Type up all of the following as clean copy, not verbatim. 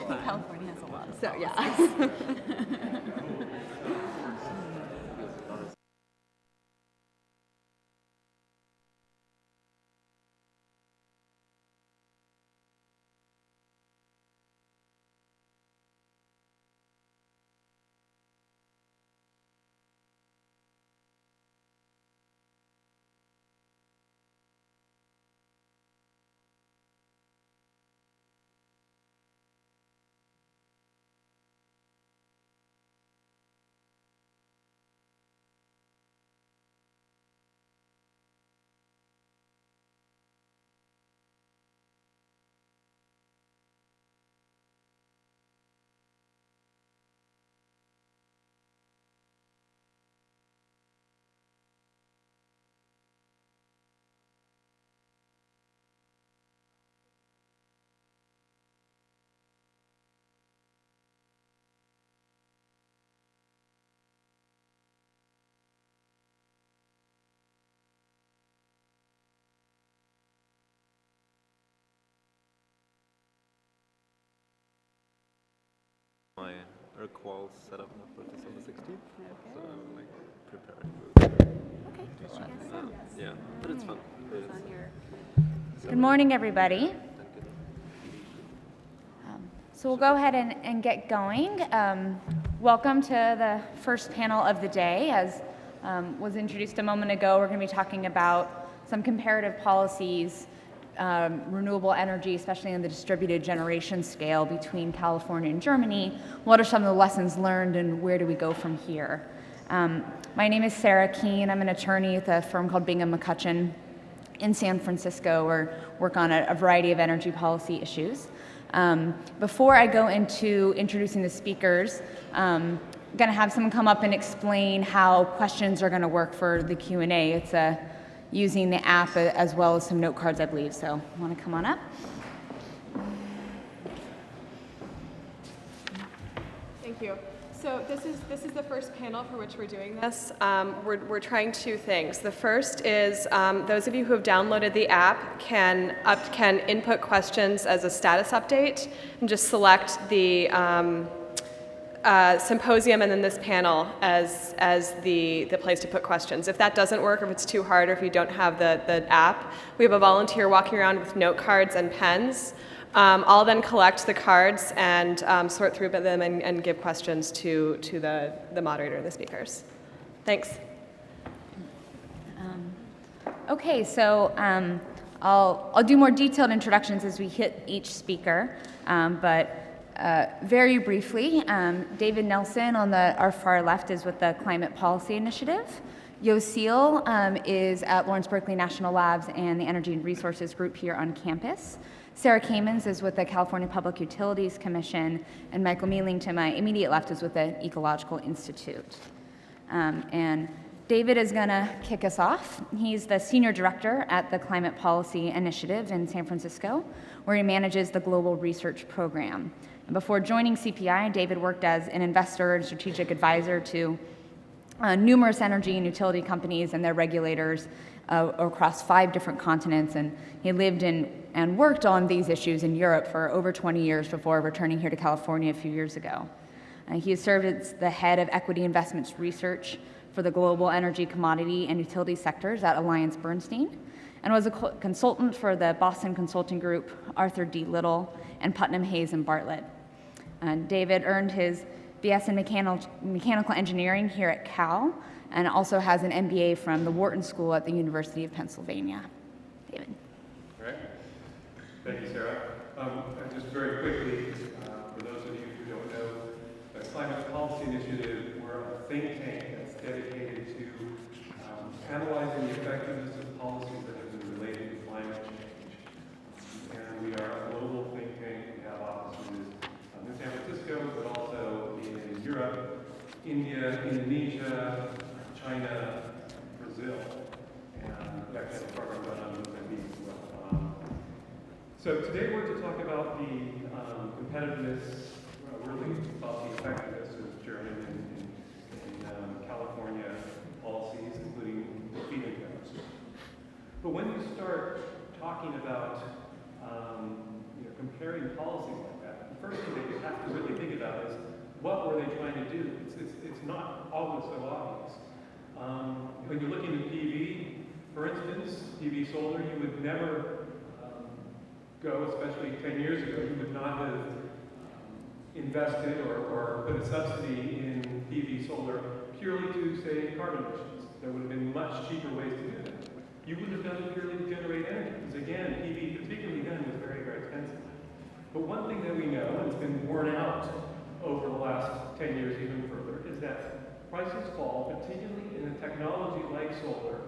totally fine. California has a lot of So, yeah. My recall set up for this on the 16th, so I'm like preparing. Yeah, but it's fun. Good morning, everybody. So we'll go ahead and get going. Welcome to the first panel of the day. As was introduced a moment ago, we're going to be talking about some comparative policies, renewable energy, especially on the distributed generation scale between California and Germany. What are some of the lessons learned and where do we go from here? My name is Sarah Keene. I'm an attorney at a firm called Bingham McCutcheon in San Francisco, where I work on a variety of energy policy issues. Before I go into introducing the speakers, I'm going to have someone come up and explain how questions are going to work for the Q&A. It's using the app as well as some note cards, I believe. So want to come on up? Thank you. So this is the first panel for which we're doing this. We're trying two things. The first is those of you who have downloaded the app can input questions as a status update and just select the symposium and then this panel as the place to put questions. If that doesn't work, or if it's too hard, or if you don't have the app, we have a volunteer walking around with note cards and pens. I'll then collect the cards and sort through them and give questions to the moderator and the speakers. Thanks. Okay, so I'll do more detailed introductions as we hit each speaker, but very briefly, David Nelson on our far left is with the Climate Policy Initiative. Yo Seal is at Lawrence Berkeley National Labs and the Energy and Resources Group here on campus. Sarah Kamens is with the California Public Utilities Commission, and Michael Mealing to my immediate left is with the Ecological Institute. And David is going to kick us off. He's the Senior Director at the Climate Policy Initiative in San Francisco, where he manages the Global Research Program. And before joining CPI, David worked as an investor and strategic advisor to numerous energy and utility companies and their regulators across 5 different continents, and he lived in and worked on these issues in Europe for over 20 years before returning here to California a few years ago. He has served as the head of equity investments research for the global energy, commodity, and utility sectors at AllianceBernstein, and was a consultant for the Boston Consulting Group, Arthur D. Little, and Putnam Hayes and Bartlett. David earned his BS in mechanical engineering here at Cal, and also has an MBA from the Wharton School at the University of Pennsylvania. David. All right. Thank you, Sarah. And just very quickly, for those of you who don't know, the Climate Policy Initiative, we're a think tank that's dedicated to analyzing the effectiveness of policies that have been related to climate change. And we are a global think tank. We have offices in San Francisco, but also in Europe, India, Indonesia, China, Brazil, and we actually have a program done on Mozambique as well. So today we're to talk about the competitiveness, really about the effectiveness of German and California policies, including the feed-in tariffs. But when you start talking about comparing policies like that, the first thing that about is, what were they trying to do? It's not always so obvious. When you're looking at PV, for instance, PV solar, you would never go, especially 10 years ago, you would not have invested or put a subsidy in PV solar purely to save carbon emissions. There would have been much cheaper ways to do that. You would have done it purely to generate energy, because again, PV, particularly then, was very, very expensive. But one thing that we know, and it's been borne out over the last 10 years even further, is that prices fall, particularly in a technology like solar,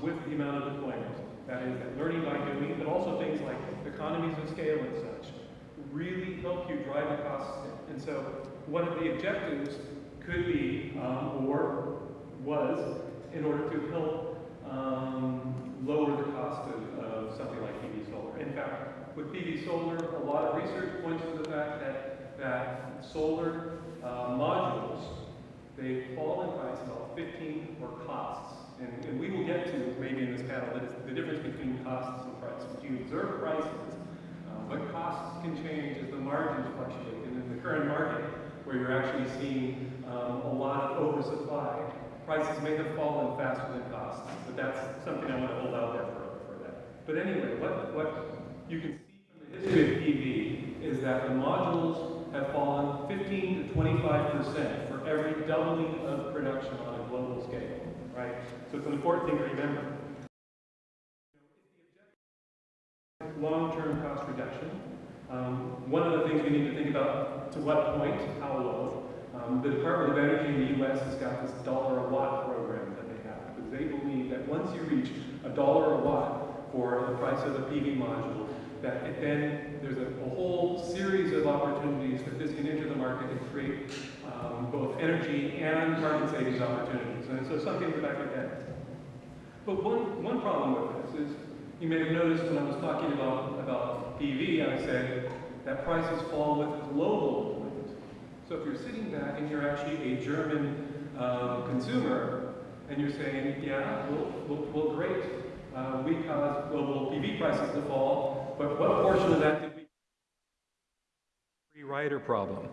with the amount of deployment. That is, that learning by doing, but also things like economies of scale and such, really help you drive the costs down. And so one of the objectives could be, or was, in order to help lower the cost of something like PV solar. In fact, with PV solar, a lot of research points to the fact that solar modules, they fall in price about 15 or costs. And we will get to, maybe in this panel, that is the difference between costs and price. If you observe prices, what costs can change as the margins fluctuate. And in the current market, where you're actually seeing a lot of oversupply, prices may have fallen faster than costs. But that's something I want to hold out there for that. But anyway, what you can see from the history of PV is that the modules have fallen 15 to 25% for every doubling of production on a global scale. Right? So it's an important thing to remember. Long-term cost reduction. One of the things we need to think about, to what point, how low. The Department of Energy in the U.S. has got this $1 a watt program that they have, because they believe that once you reach $1 a watt for the price of a PV module, that then there's a whole series of opportunities that this can enter the market and create both energy and carbon savings opportunities. And so something to back your head. But one problem with this is, you may have noticed when I was talking about PV, I said that prices fall with global deployment. So if you're sitting back and you're actually a German consumer, and you're saying, yeah, well great, we caused global PV prices to fall, but what portion of that did we free rider problem?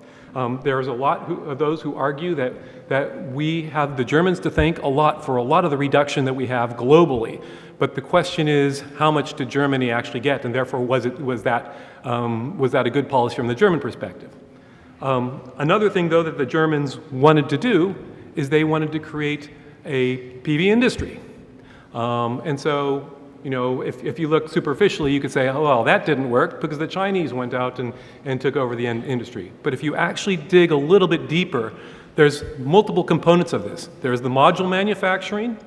There's a lot of those who argue that we have the Germans to thank a lot for a lot of the reduction that we have globally. But the question is, how much did Germany actually get? And therefore, was that a good policy from the German perspective? Another thing, though, that the Germans wanted to do is they wanted to create a PV industry. And so, you know, if you look superficially, you could say, oh, well, that didn't work because the Chinese went out and took over the industry. But if you actually dig a little bit deeper, there's multiple components of this. There's the module manufacturing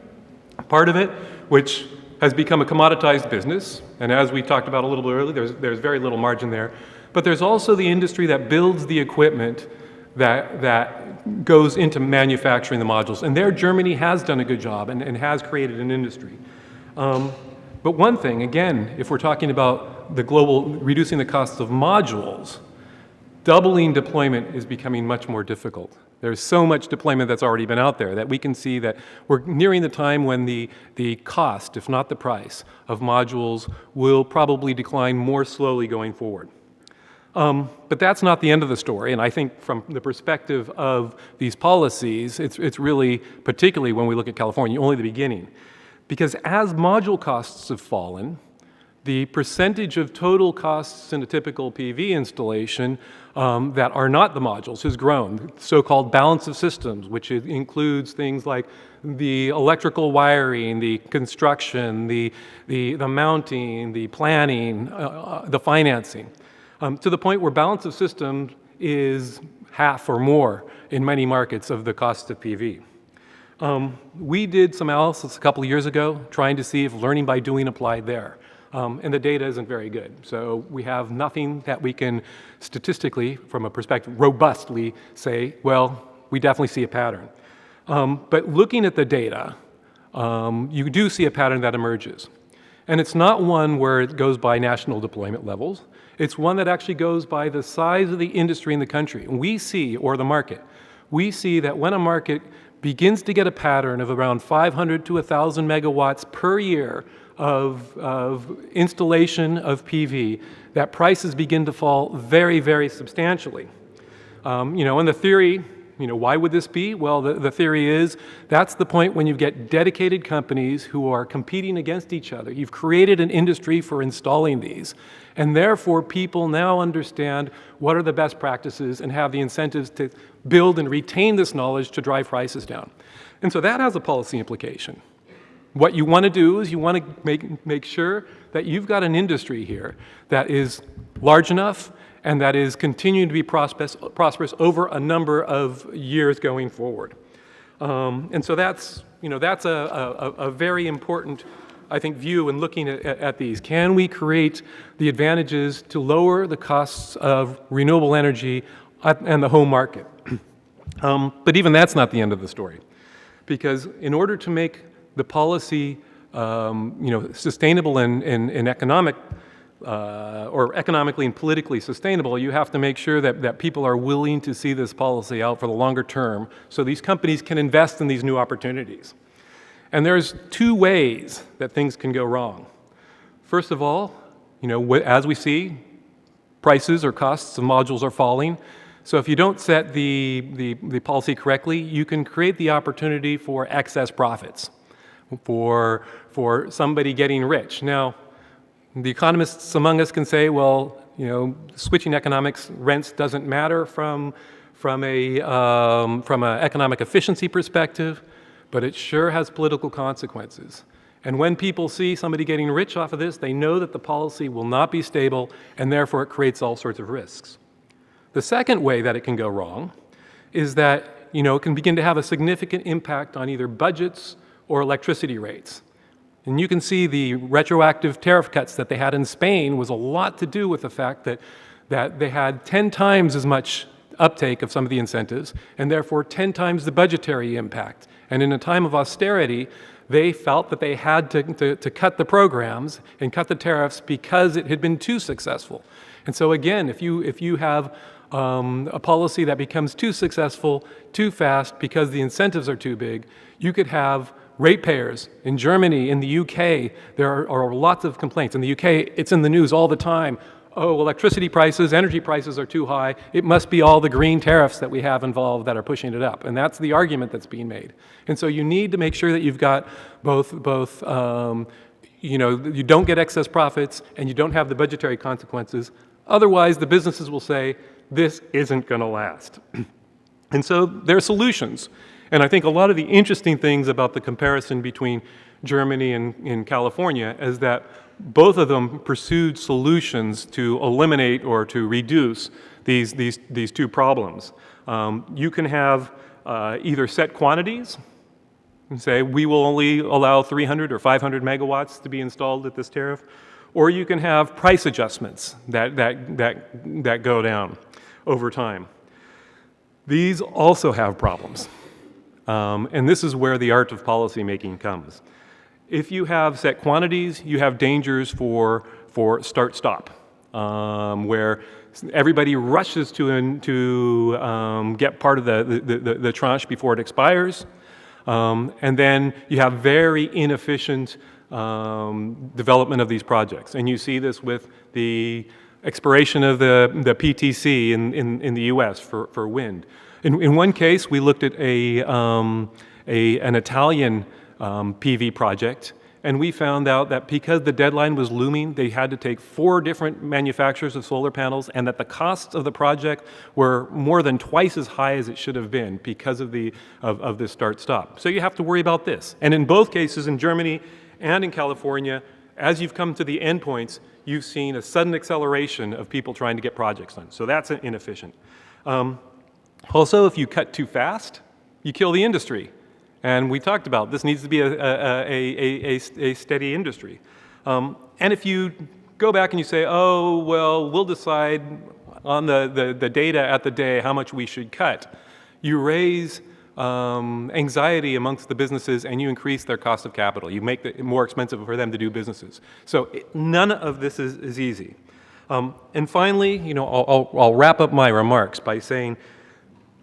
part of it, which has become a commoditized business. And as we talked about a little bit earlier, there's very little margin there. But there's also the industry that builds the equipment that goes into manufacturing the modules. And there, Germany has done a good job and has created an industry. But one thing, again, if we're talking about the global, reducing the costs of modules, doubling deployment is becoming much more difficult. There's so much deployment that's already been out there that we can see that we're nearing the time when the cost, if not the price, of modules will probably decline more slowly going forward. But that's not the end of the story, and I think from the perspective of these policies, it's really, particularly when we look at California, only the beginning. Because as module costs have fallen, the percentage of total costs in a typical PV installation that are not the modules has grown, so-called balance of systems, which includes things like the electrical wiring, the construction, the mounting, the planning, the financing, to the point where balance of systems is half or more in many markets of the cost of PV. We did some analysis a couple of years ago trying to see if learning by doing applied there. And the data isn't very good. So we have nothing that we can statistically, from a perspective, robustly say, well, we definitely see a pattern. But looking at the data, you do see a pattern that emerges. And it's not one where it goes by national deployment levels. It's one that actually goes by the size of the industry in the country. And we see, or the market, we see that when a market begins to get a pattern of around 500 to 1,000 megawatts per year of installation of PV, that prices begin to fall very, very substantially. And the theory, why would this be? Well, the theory is that's the point when you get dedicated companies who are competing against each other. You've created an industry for installing these, and therefore people now understand what are the best practices and have the incentives to build and retain this knowledge to drive prices down. And so that has a policy implication. What you want to do is you want to make sure that you've got an industry here that is large enough and that is continuing to be prosperous over a number of years going forward. And so that's a very important, I think, view in looking at these. Can we create the advantages to lower the costs of renewable energy and the home market? But even that's not the end of the story, because in order to make the policy sustainable and economic, or economically and politically sustainable, you have to make sure that people are willing to see this policy out for the longer term so these companies can invest in these new opportunities. And there's two ways that things can go wrong. First of all, as we see, prices or costs of modules are falling. So if you don't set the policy correctly, you can create the opportunity for excess profits, for somebody getting rich. Now, the economists among us can say, well, switching economics rents doesn't matter from an economic efficiency perspective, but it sure has political consequences. And when people see somebody getting rich off of this, they know that the policy will not be stable, and therefore it creates all sorts of risks. The second way that it can go wrong is that it can begin to have a significant impact on either budgets or electricity rates. And you can see the retroactive tariff cuts that they had in Spain was a lot to do with the fact that they had 10 times as much uptake of some of the incentives, and therefore 10 times the budgetary impact. And in a time of austerity, they felt that they had to cut the programs and cut the tariffs because it had been too successful. And so again, if you have a policy that becomes too successful, too fast, because the incentives are too big, you could have ratepayers in Germany, in the UK, there are lots of complaints. In the UK, it's in the news all the time. Oh, electricity prices, energy prices are too high. It must be all the green tariffs that we have involved that are pushing it up. And that's the argument that's being made. And so you need to make sure that you've got both you don't get excess profits and you don't have the budgetary consequences. Otherwise, the businesses will say, this isn't going to last. And so there are solutions. And I think a lot of the interesting things about the comparison between Germany and California is that both of them pursued solutions to eliminate or to reduce these two problems. You can have either set quantities and say we will only allow 300 or 500 megawatts to be installed at this tariff, or you can have price adjustments that go down over time. These also have problems. And this is where the art of policymaking comes. If you have set quantities, you have dangers for start-stop, where everybody rushes to get part of the tranche before it expires, and then you have very inefficient development of these projects. And you see this with the expiration of the PTC in the US for wind. In one case, we looked at an Italian PV project, and we found out that because the deadline was looming, they had to take 4 different manufacturers of solar panels, and that the costs of the project were more than twice as high as it should have been because of this start-stop. So you have to worry about this. And in both cases, in Germany and in California, as you've come to the endpoints, you've seen a sudden acceleration of people trying to get projects done. So that's inefficient. Also, if you cut too fast, you kill the industry. And we talked about this needs to be a steady industry. And if you go back and you say, oh, well, we'll decide on the data at the day how much we should cut, you raise anxiety amongst the businesses and you increase their cost of capital. You make it more expensive for them to do businesses. So none of this is easy. And finally, I'll wrap up my remarks by saying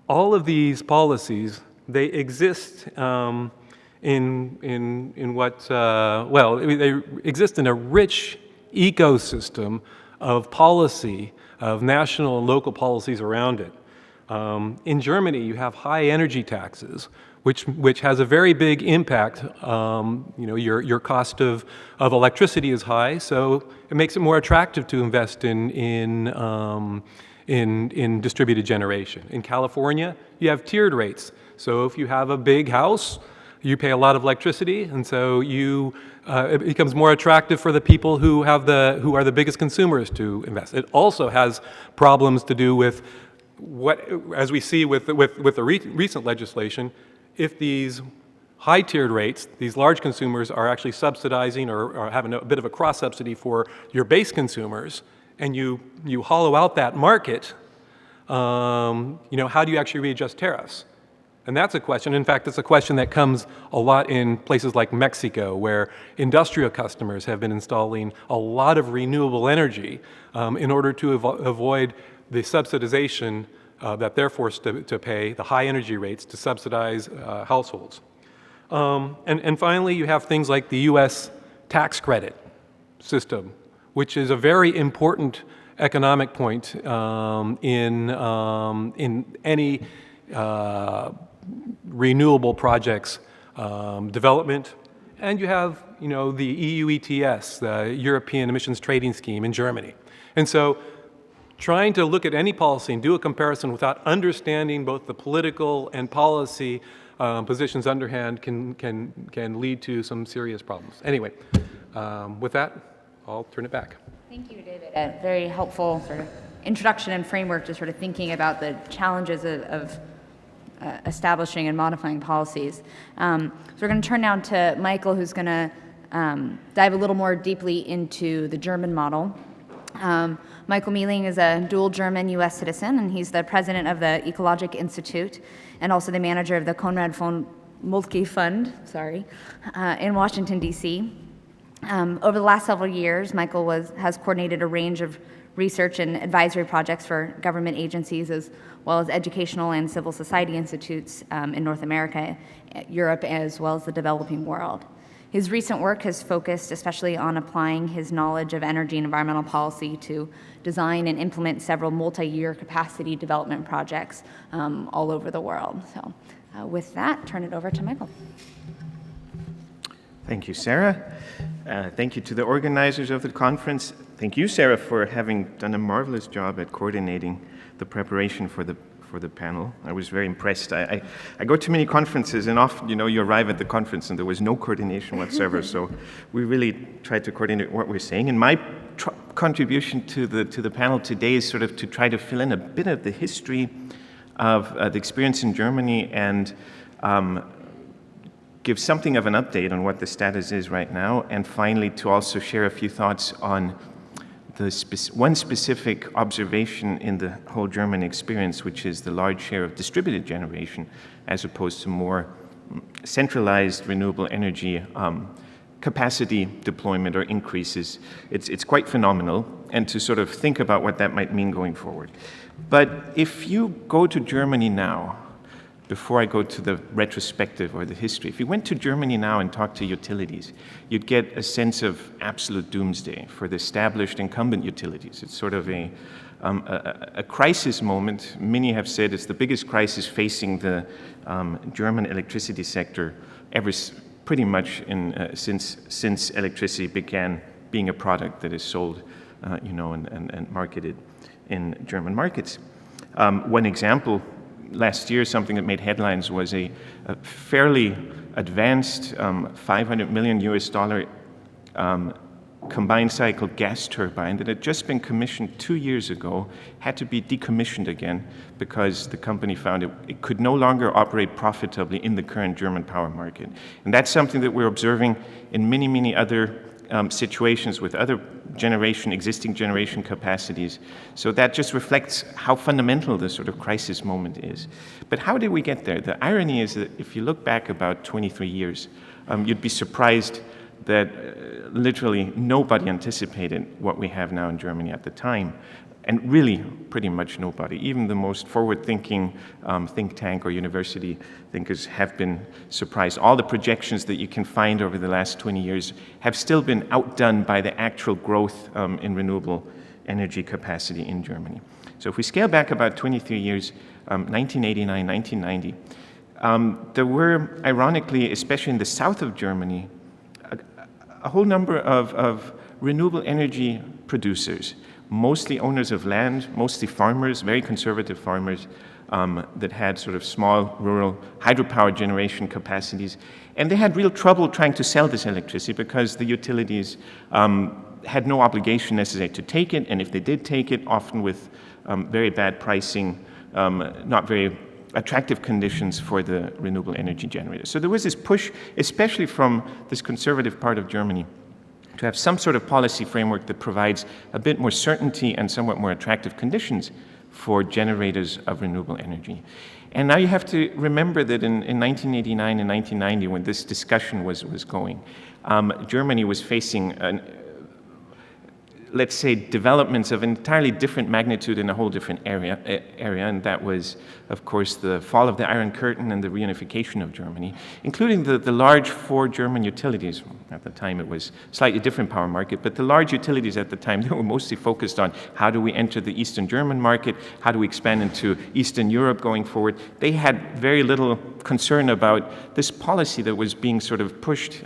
all of these policies, they exist they exist in a rich ecosystem of policy, of national and local policies around it. In Germany, you have high energy taxes, which has a very big impact. Your cost of electricity is high, so it makes it more attractive to invest in distributed generation. In California, you have tiered rates. So if you have a big house, you pay a lot of electricity, and so it becomes more attractive for the people who are the biggest consumers to invest. It also has problems to do with as we see with the recent legislation, if these high-tiered rates, these large consumers are actually subsidizing or having a bit of a cross-subsidy for your base consumers, and you hollow out that market, how do you actually readjust tariffs? And that's a question. In fact, it's a question that comes a lot in places like Mexico, where industrial customers have been installing a lot of renewable energy in order to avoid the subsidization that they're forced to pay, the high energy rates to subsidize households. And finally, you have things like the U.S. tax credit system, which is a very important economic point in any renewable projects development. And you have, the EU ETS, the European Emissions Trading Scheme in Germany. And so trying to look at any policy and do a comparison without understanding both the political and policy positions underhand can lead to some serious problems. Anyway, with that, I'll turn it back. Thank you, David. A very helpful sort of introduction and framework to sort of thinking about the challenges of establishing and modifying policies. So we're going to turn now to Michael, who's going to dive a little more deeply into the German model. Michael Mealing is a dual German-U.S. citizen, and he's the president of the Ecologic Institute and also the manager of the Konrad von Moltke Fund, in Washington, D.C. Over the last several years, Michael has coordinated a range of research and advisory projects for government agencies as well as educational and civil society institutes in North America, Europe, as well as the developing world. His recent work has focused especially on applying his knowledge of energy and environmental policy to design and implement several multi-year capacity development projects all over the world. So with that, turn it over to Michael. Thank you, Sarah. Thank you to the organizers of the conference. Thank you, Sarah, for having done a marvelous job at coordinating the preparation for the panel. I was very impressed. I go to many conferences, and often, you arrive at the conference and there was no coordination whatsoever. So we really tried to coordinate what we're saying. And my contribution to the panel today is sort of to try to fill in a bit of the history of the experience in Germany and give something of an update on what the status is right now, and finally to also share a few thoughts on one specific observation in the whole German experience, which is the large share of distributed generation as opposed to more centralized renewable energy capacity deployment or increases. It's quite phenomenal, and to sort of think about what that might mean going forward. But if you go to Germany now, before I go to the retrospective or the history, if you went to Germany now and talked to utilities, you'd get a sense of absolute doomsday for the established incumbent utilities. It's sort of a crisis moment. Many have said it's the biggest crisis facing the German electricity sector pretty much since electricity began being a product that is sold, and marketed in German markets. One example. Last year, something that made headlines was a fairly advanced $500 million combined cycle gas turbine that had just been commissioned 2 years ago, had to be decommissioned again because the company found it could no longer operate profitably in the current German power market. And that's something that we're observing in many, many other situations with other existing generation capacities. So that just reflects how fundamental this sort of crisis moment is. But how did we get there? The irony is that if you look back about 23 years, you'd be surprised that literally nobody anticipated what we have now in Germany at the time. And really, pretty much nobody. Even the most forward-thinking think tank or university thinkers have been surprised. All the projections that you can find over the last 20 years have still been outdone by the actual growth in renewable energy capacity in Germany. So if we scale back about 23 years, 1989, 1990, there were, ironically, especially in the south of Germany, a whole number of renewable energy producers, mostly owners of land, mostly farmers, very conservative farmers, that had sort of small rural hydropower generation capacities. And they had real trouble trying to sell this electricity because the utilities had no obligation necessary to take it, and if they did take it, often with very bad pricing, not very attractive conditions for the renewable energy generators. So there was this push, especially from this conservative part of Germany, to have some sort of policy framework that provides a bit more certainty and somewhat more attractive conditions for generators of renewable energy. And now you have to remember that in 1989 and 1990, when this discussion was going, Germany was facing let's say, developments of entirely different magnitude in a whole different area, and that was, of course, the fall of the Iron Curtain and the reunification of Germany, including the large 4 German utilities. At the time, it was a slightly different power market, but the large utilities at the time, they were mostly focused on how do we enter the Eastern German market, how do we expand into Eastern Europe going forward. They had very little concern about this policy that was being sort of pushed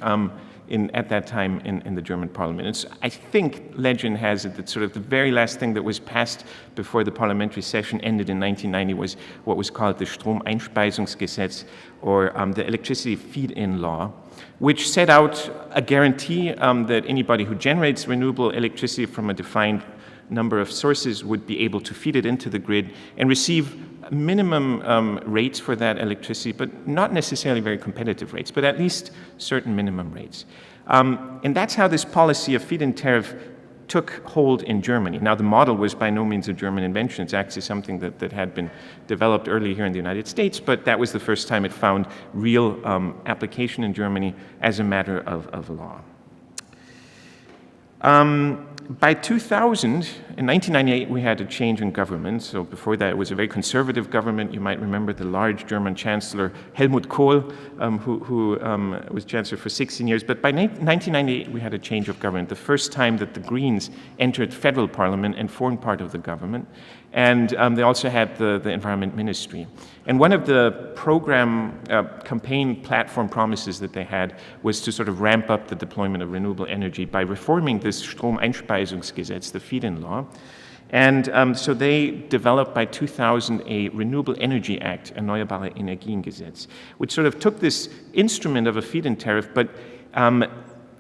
at that time in the German parliament. It's, I think legend has it that sort of the very last thing that was passed before the parliamentary session ended in 1990 was what was called the Stromeinspeisungsgesetz, or the electricity feed-in law, which set out a guarantee that anybody who generates renewable electricity from a defined number of sources would be able to feed it into the grid and receive minimum rates for that electricity, but not necessarily very competitive rates, but at least certain minimum rates. And that's how this policy of feed-in tariff took hold in Germany. Now, the model was by no means a German invention. It's actually something that had been developed early here in the United States, but that was the first time it found real application in Germany as a matter of law. By 2000, in 1998, we had a change in government. So before that, it was a very conservative government. You might remember the large German Chancellor Helmut Kohl, who was Chancellor for 16 years. But by 1998, we had a change of government, the first time that the Greens entered federal parliament and formed part of the government. And they also had the Environment Ministry. And one of the program campaign platform promises that they had was to sort of ramp up the deployment of renewable energy by reforming this Stromeinspeisungsgesetz, the feed-in law. And so they developed by 2000 a Renewable Energy Act, Erneuerbare Energiengesetz, which sort of took this instrument of a feed-in tariff, but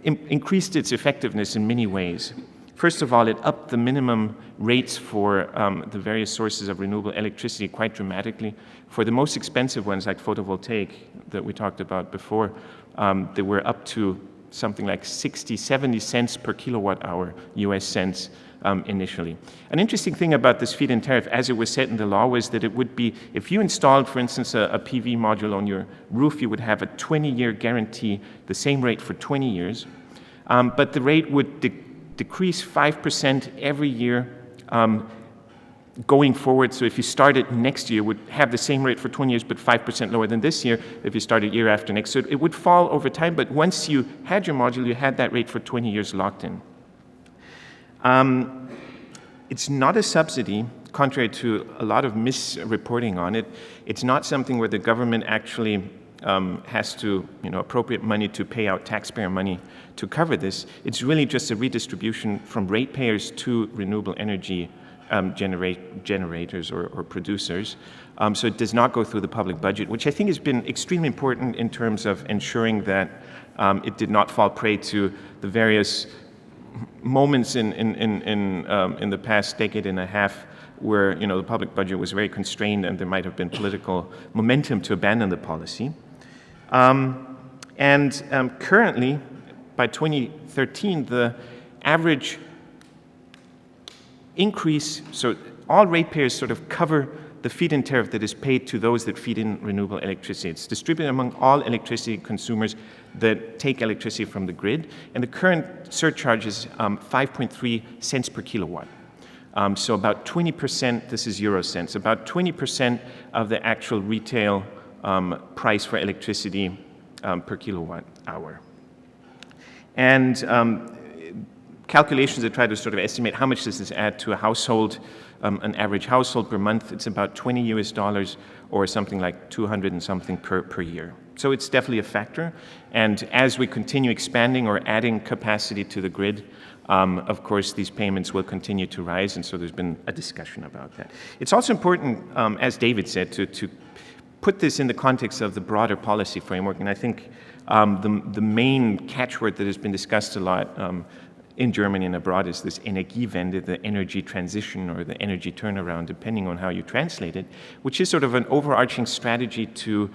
increased its effectiveness in many ways. First of all, it upped the minimum rates for the various sources of renewable electricity quite dramatically. For the most expensive ones, like photovoltaic that we talked about before, they were up to something like 60, 70 cents per kilowatt hour, US cents initially. An interesting thing about this feed-in tariff, as it was set in the law, was that it would be, if you installed, for instance, a PV module on your roof, you would have a 20-year guarantee, the same rate for 20 years, but the rate would decrease 5% every year going forward. So if you started next year, it would have the same rate for 20 years, but 5% lower than this year if you started year after next. So it would fall over time, but once you had your module, you had that rate for 20 years locked in. It's not a subsidy, contrary to a lot of misreporting on it. It's not something where the government actually has to appropriate money to pay out taxpayer money to cover this. It's really just a redistribution from ratepayers to renewable energy generators or producers. So it does not go through the public budget, which I think has been extremely important in terms of ensuring that it did not fall prey to the various moments in the past decade and a half where the public budget was very constrained and there might have been political momentum to abandon the policy. Currently, by 2013, the average increase, so all ratepayers sort of cover the feed-in tariff that is paid to those that feed in renewable electricity. It's distributed among all electricity consumers that take electricity from the grid, and the current surcharge is 5.3 cents per kilowatt. So about 20%, this is euro cents, about 20% of the actual retail price for electricity per kilowatt hour. And calculations that try to sort of estimate how much does this add to a household an average household per month, it's about $20 or something like 200 and something per year. So it's definitely a factor. And as we continue expanding or adding capacity to the grid, of course, these payments will continue to rise, and so there's been a discussion about that. It's also important, as David said, to put this in the context of the broader policy framework, and I think the main catchword that has been discussed a lot in Germany and abroad is this Energiewende, the energy transition or the energy turnaround, depending on how you translate it, which is sort of an overarching strategy to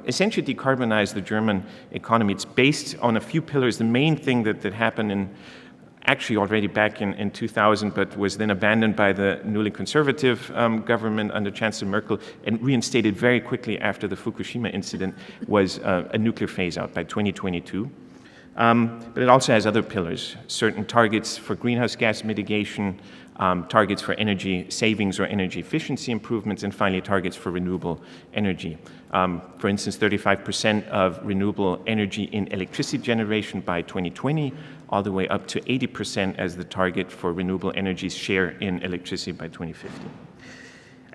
essentially decarbonize the German economy. It's based on a few pillars. The main thing that happened actually already back in 2000, but was then abandoned by the newly conservative government under Chancellor Merkel and reinstated very quickly after the Fukushima incident, was a nuclear phase-out by 2022. But it also has other pillars, certain targets for greenhouse gas mitigation, targets for energy savings or energy efficiency improvements, and finally targets for renewable energy. For instance, 35% of renewable energy in electricity generation by 2020, all the way up to 80% as the target for renewable energy's share in electricity by 2050.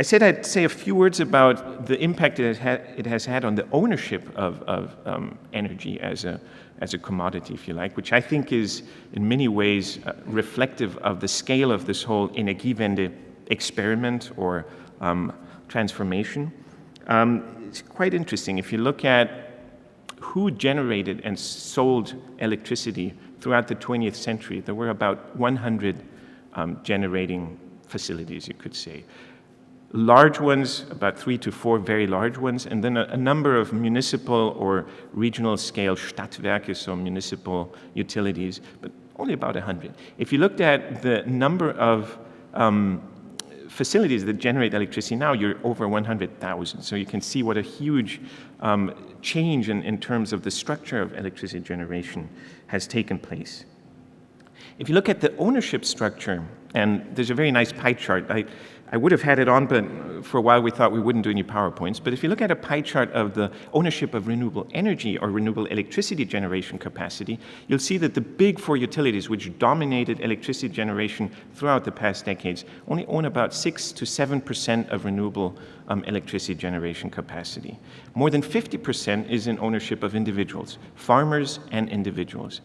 I said I'd say a few words about the impact it has had on the ownership of energy as a commodity, if you like, which I think is in many ways reflective of the scale of this whole Energiewende experiment or transformation. It's quite interesting. If you look at who generated and sold electricity throughout the 20th century, there were about 100 generating facilities, you could say. Large ones, about 3 to 4 very large ones, and then a number of municipal or regional scale Stadtwerke, so municipal utilities, but only about 100. If you looked at the number of facilities that generate electricity now, you're over 100,000. So you can see what a huge change in terms of the structure of electricity generation has taken place. If you look at the ownership structure, and there's a very nice pie chart. I would have had it on, but for a while we thought we wouldn't do any PowerPoints. But if you look at a pie chart of the ownership of renewable energy or renewable electricity generation capacity, you'll see that the big four utilities, which dominated electricity generation throughout the past decades, only own about 6 to 7% of renewable electricity generation capacity. More than 50% is in ownership of individuals, farmers and individuals.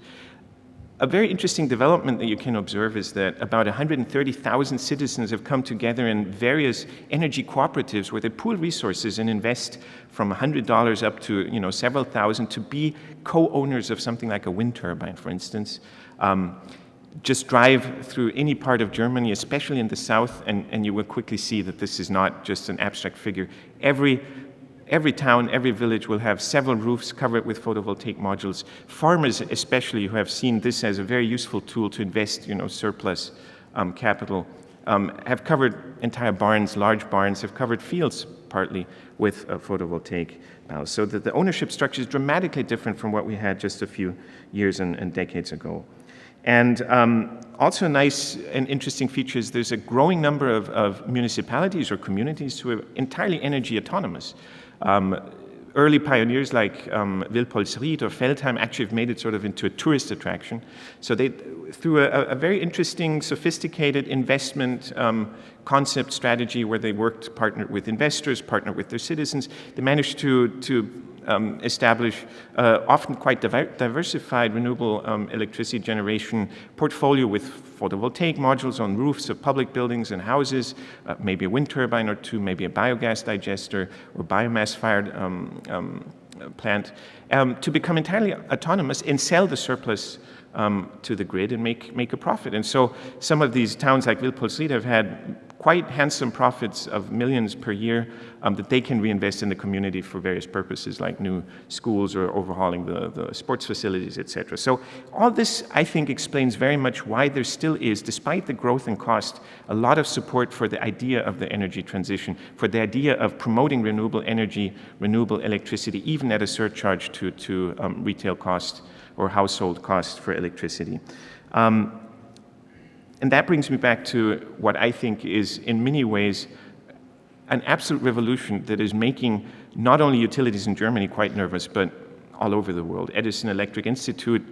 A very interesting development that you can observe is that about 130,000 citizens have come together in various energy cooperatives where they pool resources and invest from $100 up to several thousand to be co-owners of something like a wind turbine, for instance. Just drive through any part of Germany, especially in the south, and you will quickly see that this is not just an abstract figure. Every town, every village will have several roofs covered with photovoltaic modules. Farmers especially, who have seen this as a very useful tool to invest surplus capital, have covered entire barns, large barns, have covered fields partly with photovoltaic panels. So that the ownership structure is dramatically different from what we had just a few years and decades ago. And also a nice and interesting feature is there's a growing number of municipalities or communities who are entirely energy autonomous. Early pioneers like Wilpolsried or Feldheim actually have made it sort of into a tourist attraction. So they, through a very interesting, sophisticated investment concept strategy where they partnered with investors, partnered with their citizens, they managed to establish often quite diversified renewable electricity generation portfolio with photovoltaic modules on roofs of public buildings and houses, maybe a wind turbine or two, maybe a biogas digester or biomass-fired plant, to become entirely autonomous and sell the surplus to the grid and make a profit. And so some of these towns like Wilpolsried have had quite handsome profits of millions per year that they can reinvest in the community for various purposes like new schools or overhauling the sports facilities, etc. So all this, I think, explains very much why there still is, despite the growth in cost, a lot of support for the idea of the energy transition, for the idea of promoting renewable energy, renewable electricity, even at a surcharge to retail cost or household cost for electricity. And that brings me back to what I think is, in many ways, an absolute revolution that is making not only utilities in Germany quite nervous, but all over the world. Edison Electric Institute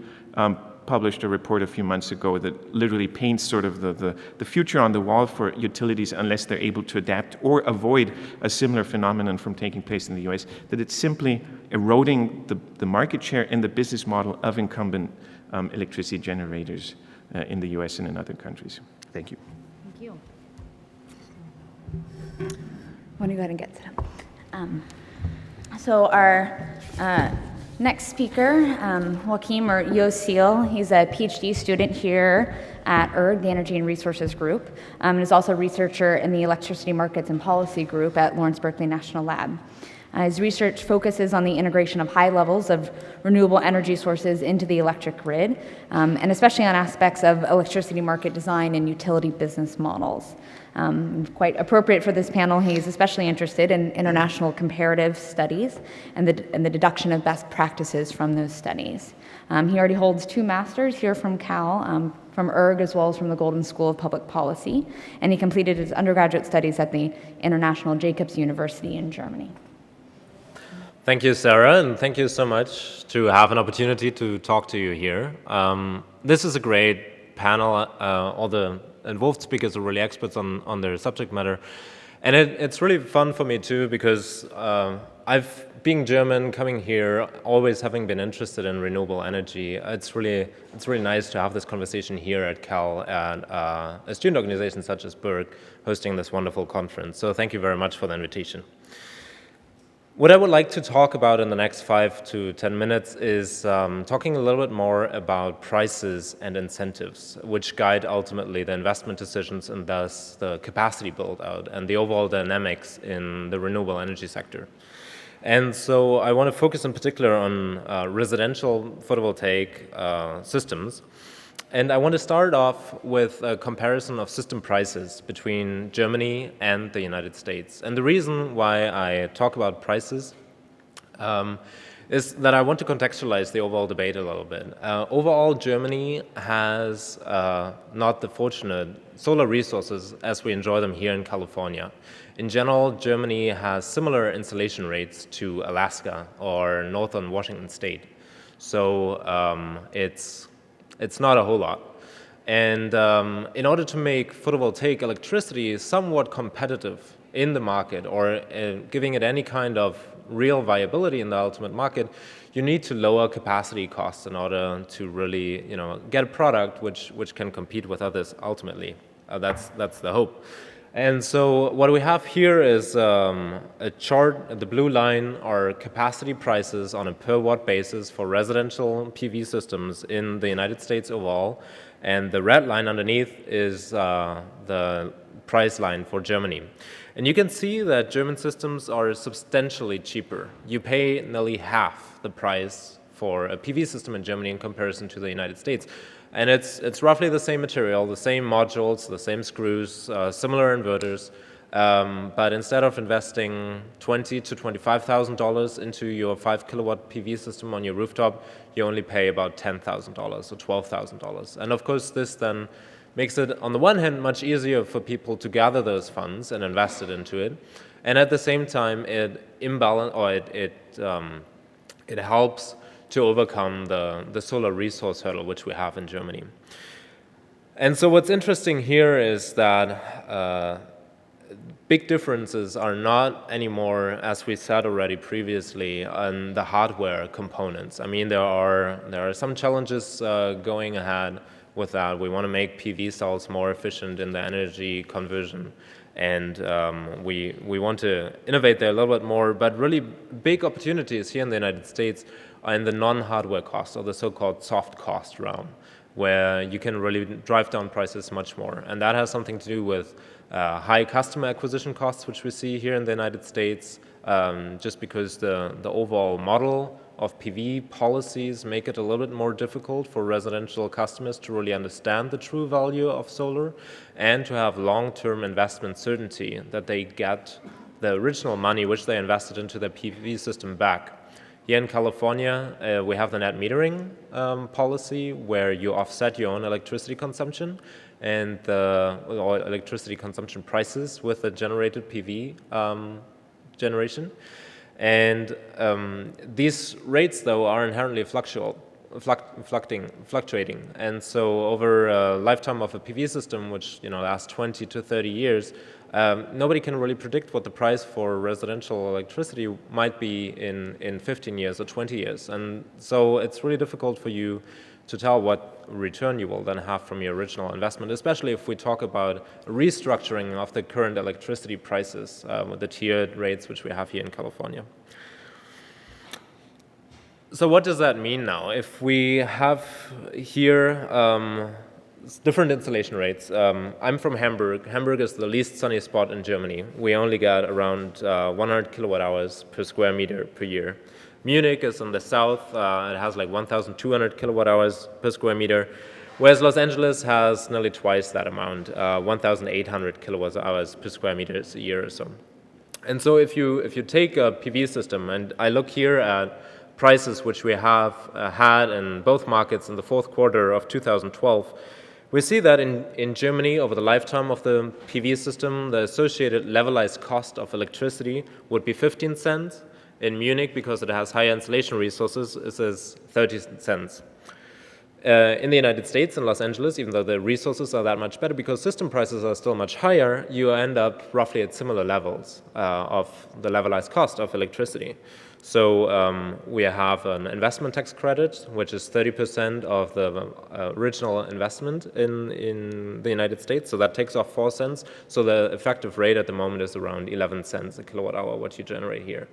published a report a few months ago that literally paints sort of the future on the wall for utilities unless they're able to adapt or avoid a similar phenomenon from taking place in the US, that it's simply eroding the market share and the business model of incumbent electricity generators in the US and in other countries. Thank you. Thank you. Why don't you go ahead and get set up? So our next speaker, Joachim or Yosil, he's a PhD student here at ERG, the Energy and Resources Group, and is also a researcher in the Electricity Markets and Policy Group at Lawrence Berkeley National Lab. His research focuses on the integration of high levels of renewable energy sources into the electric grid, and especially on aspects of electricity market design and utility business models. Quite appropriate for this panel, he's especially interested in international comparative studies and the deduction of best practices from those studies. He already holds 2 masters here from Cal, from ERG as well as from the Golden School of Public Policy, and he completed his undergraduate studies at the International Jacobs University in Germany. Thank you, Sarah, and thank you so much to have an opportunity to talk to you here. This is a great panel. All the involved speakers are really experts on their subject matter. And it's really fun for me too, because being German, coming here, always having been interested in renewable energy, it's really nice to have this conversation here at Cal and a student organization such as BERC hosting this wonderful conference. So thank you very much for the invitation. What I would like to talk about in the next 5 to 10 minutes is talking a little bit more about prices and incentives, which guide ultimately the investment decisions and thus the capacity build out and the overall dynamics in the renewable energy sector. And so I want to focus in particular on residential photovoltaic systems. And I want to start off with a comparison of system prices between Germany and the United States. And the reason why I talk about prices is that I want to contextualize the overall debate a little bit. Overall, Germany has not the fortunate solar resources as we enjoy them here in California. In general, Germany has similar installation rates to Alaska or northern Washington state. So it's not a whole lot. And in order to make photovoltaic electricity somewhat competitive in the market or giving it any kind of real viability in the ultimate market, you need to lower capacity costs in order to really get a product which can compete with others ultimately. That's the hope. And so what we have here is a chart. The blue line are capacity prices on a per watt basis for residential PV systems in the United States overall. And the red line underneath is the price line for Germany. And you can see that German systems are substantially cheaper. You pay nearly half the price for a PV system in Germany in comparison to the United States. And it's roughly the same material, the same modules, the same screws, similar inverters, but instead of investing $20,000 to $25,000 into your 5 kilowatt PV system on your rooftop, you only pay about $10,000 or $12,000. And of course, this then makes it, on the one hand, much easier for people to gather those funds and invest it into it, and at the same time, it helps to overcome the solar resource hurdle which we have in Germany. And so what's interesting here is that big differences are not anymore, as we said already previously, on the hardware components. I mean, there are some challenges going ahead with that. We want to make PV cells more efficient in the energy conversion. And we want to innovate there a little bit more, but really big opportunities here in the United States are in the non-hardware cost, or the so-called soft cost realm, where you can really drive down prices much more. And that has something to do with high customer acquisition costs, which we see here in the United States, just because the overall model of PV policies make it a little bit more difficult for residential customers to really understand the true value of solar and to have long-term investment certainty that they get the original money which they invested into their PV system back. Here in California, we have the net metering policy where you offset your own electricity consumption and or electricity consumption prices with the generated PV generation. And these rates, though, are inherently fluctual. fluctuating. And so over a lifetime of a PV system, which lasts 20 to 30 years, nobody can really predict what the price for residential electricity might be in 15 years or 20 years. And so it's really difficult for you to tell what return you will then have from your original investment, especially if we talk about restructuring of the current electricity prices with the tiered rates which we have here in California. So what does that mean now? If we have here different installation rates, I'm from Hamburg. Hamburg is the least sunny spot in Germany. We only get around 100 kilowatt hours per square meter per year. Munich is in the south. It has like 1,200 kilowatt hours per square meter, whereas Los Angeles has nearly twice that amount, 1,800 kilowatt hours per square meter a year or so. And so if you take a PV system, and I look here at prices which we have had in both markets in the fourth quarter of 2012, we see that in Germany, over the lifetime of the PV system, the associated levelized cost of electricity would be 15 cents. In Munich, because it has higher installation resources, it is 30 cents. In the United States, in Los Angeles, even though the resources are that much better, because system prices are still much higher, you end up roughly at similar levels of the levelized cost of electricity. So we have an investment tax credit, which is 30% of the original investment in the United States. So that takes off 4 cents. So the effective rate at the moment is around 11 cents a kilowatt hour, what you generate here.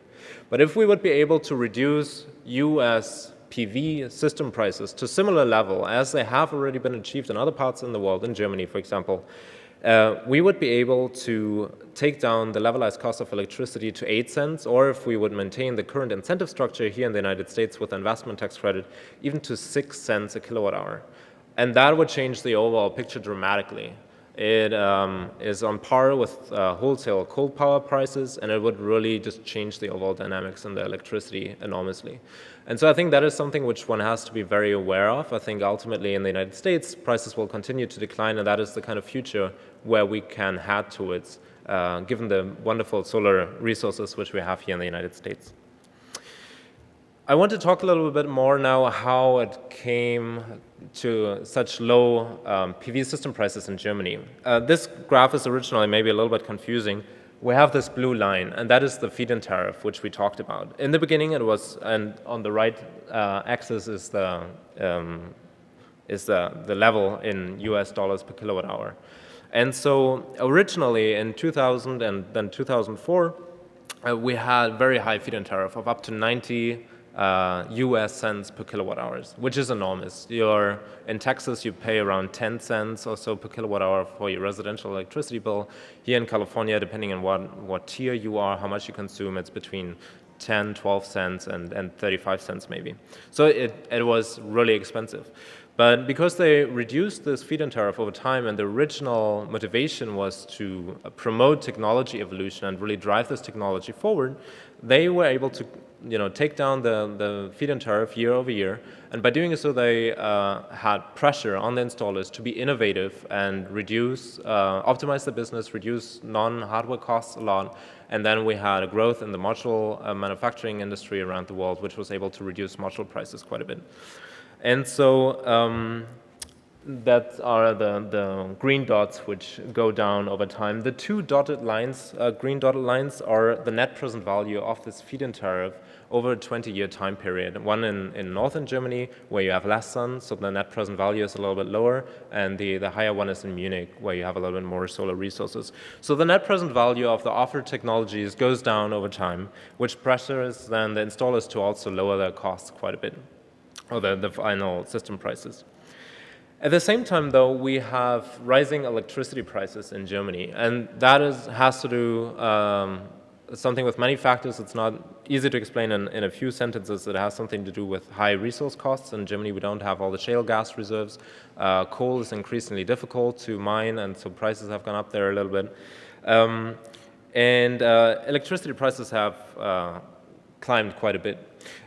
But if we would be able to reduce US PV system prices to similar level as they have already been achieved in other parts in the world, in Germany, for example, we would be able to take down the levelized cost of electricity to 8 cents, or if we would maintain the current incentive structure here in the United States with investment tax credit, even to 6 cents a kilowatt hour. And that would change the overall picture dramatically. It is on par with wholesale coal power prices, and it would really just change the overall dynamics in the electricity enormously. And so I think that is something which one has to be very aware of. I think ultimately in the United States, prices will continue to decline, and that is the kind of future where we can head towards, given the wonderful solar resources which we have here in the United States. I want to talk a little bit more now how it came to such low PV system prices in Germany. This graph is originally maybe a little bit confusing. We have this blue line, and that is the feed-in tariff, which we talked about. In the beginning, it was, and on the right axis is the level in US dollars per kilowatt hour. And so originally in 2000 and then 2004, we had very high feed-in tariff of up to 90 US cents per kilowatt hours, which is enormous. In Texas, you pay around 10 cents or so per kilowatt hour for your residential electricity bill. Here in California, depending on what tier you are, how much you consume, it's between 10, 12 cents and 35 cents maybe. So it was really expensive. But because they reduced this feed-in tariff over time, and the original motivation was to promote technology evolution and really drive this technology forward, they were able to take down the feed-in tariff year over year. And by doing so, they had pressure on the installers to be innovative and optimize the business, reduce non-hardware costs a lot. And then we had a growth in the module manufacturing industry around the world, which was able to reduce module prices quite a bit. And so that are the green dots which go down over time. The two dotted lines, green dotted lines, are the net present value of this feed-in tariff over a 20-year time period. One in northern Germany, where you have less sun, so the net present value is a little bit lower, and the higher one is in Munich, where you have a little bit more solar resources. So the net present value of the offered technologies goes down over time, which pressures then the installers to also lower their costs quite a bit, or the final system prices. At the same time, though, we have rising electricity prices in Germany, and that has to do something with many factors. It's not easy to explain in a few sentences. It has something to do with high resource costs. In Germany, we don't have all the shale gas reserves. Coal is increasingly difficult to mine, and so prices have gone up there a little bit. And electricity prices have climbed quite a bit.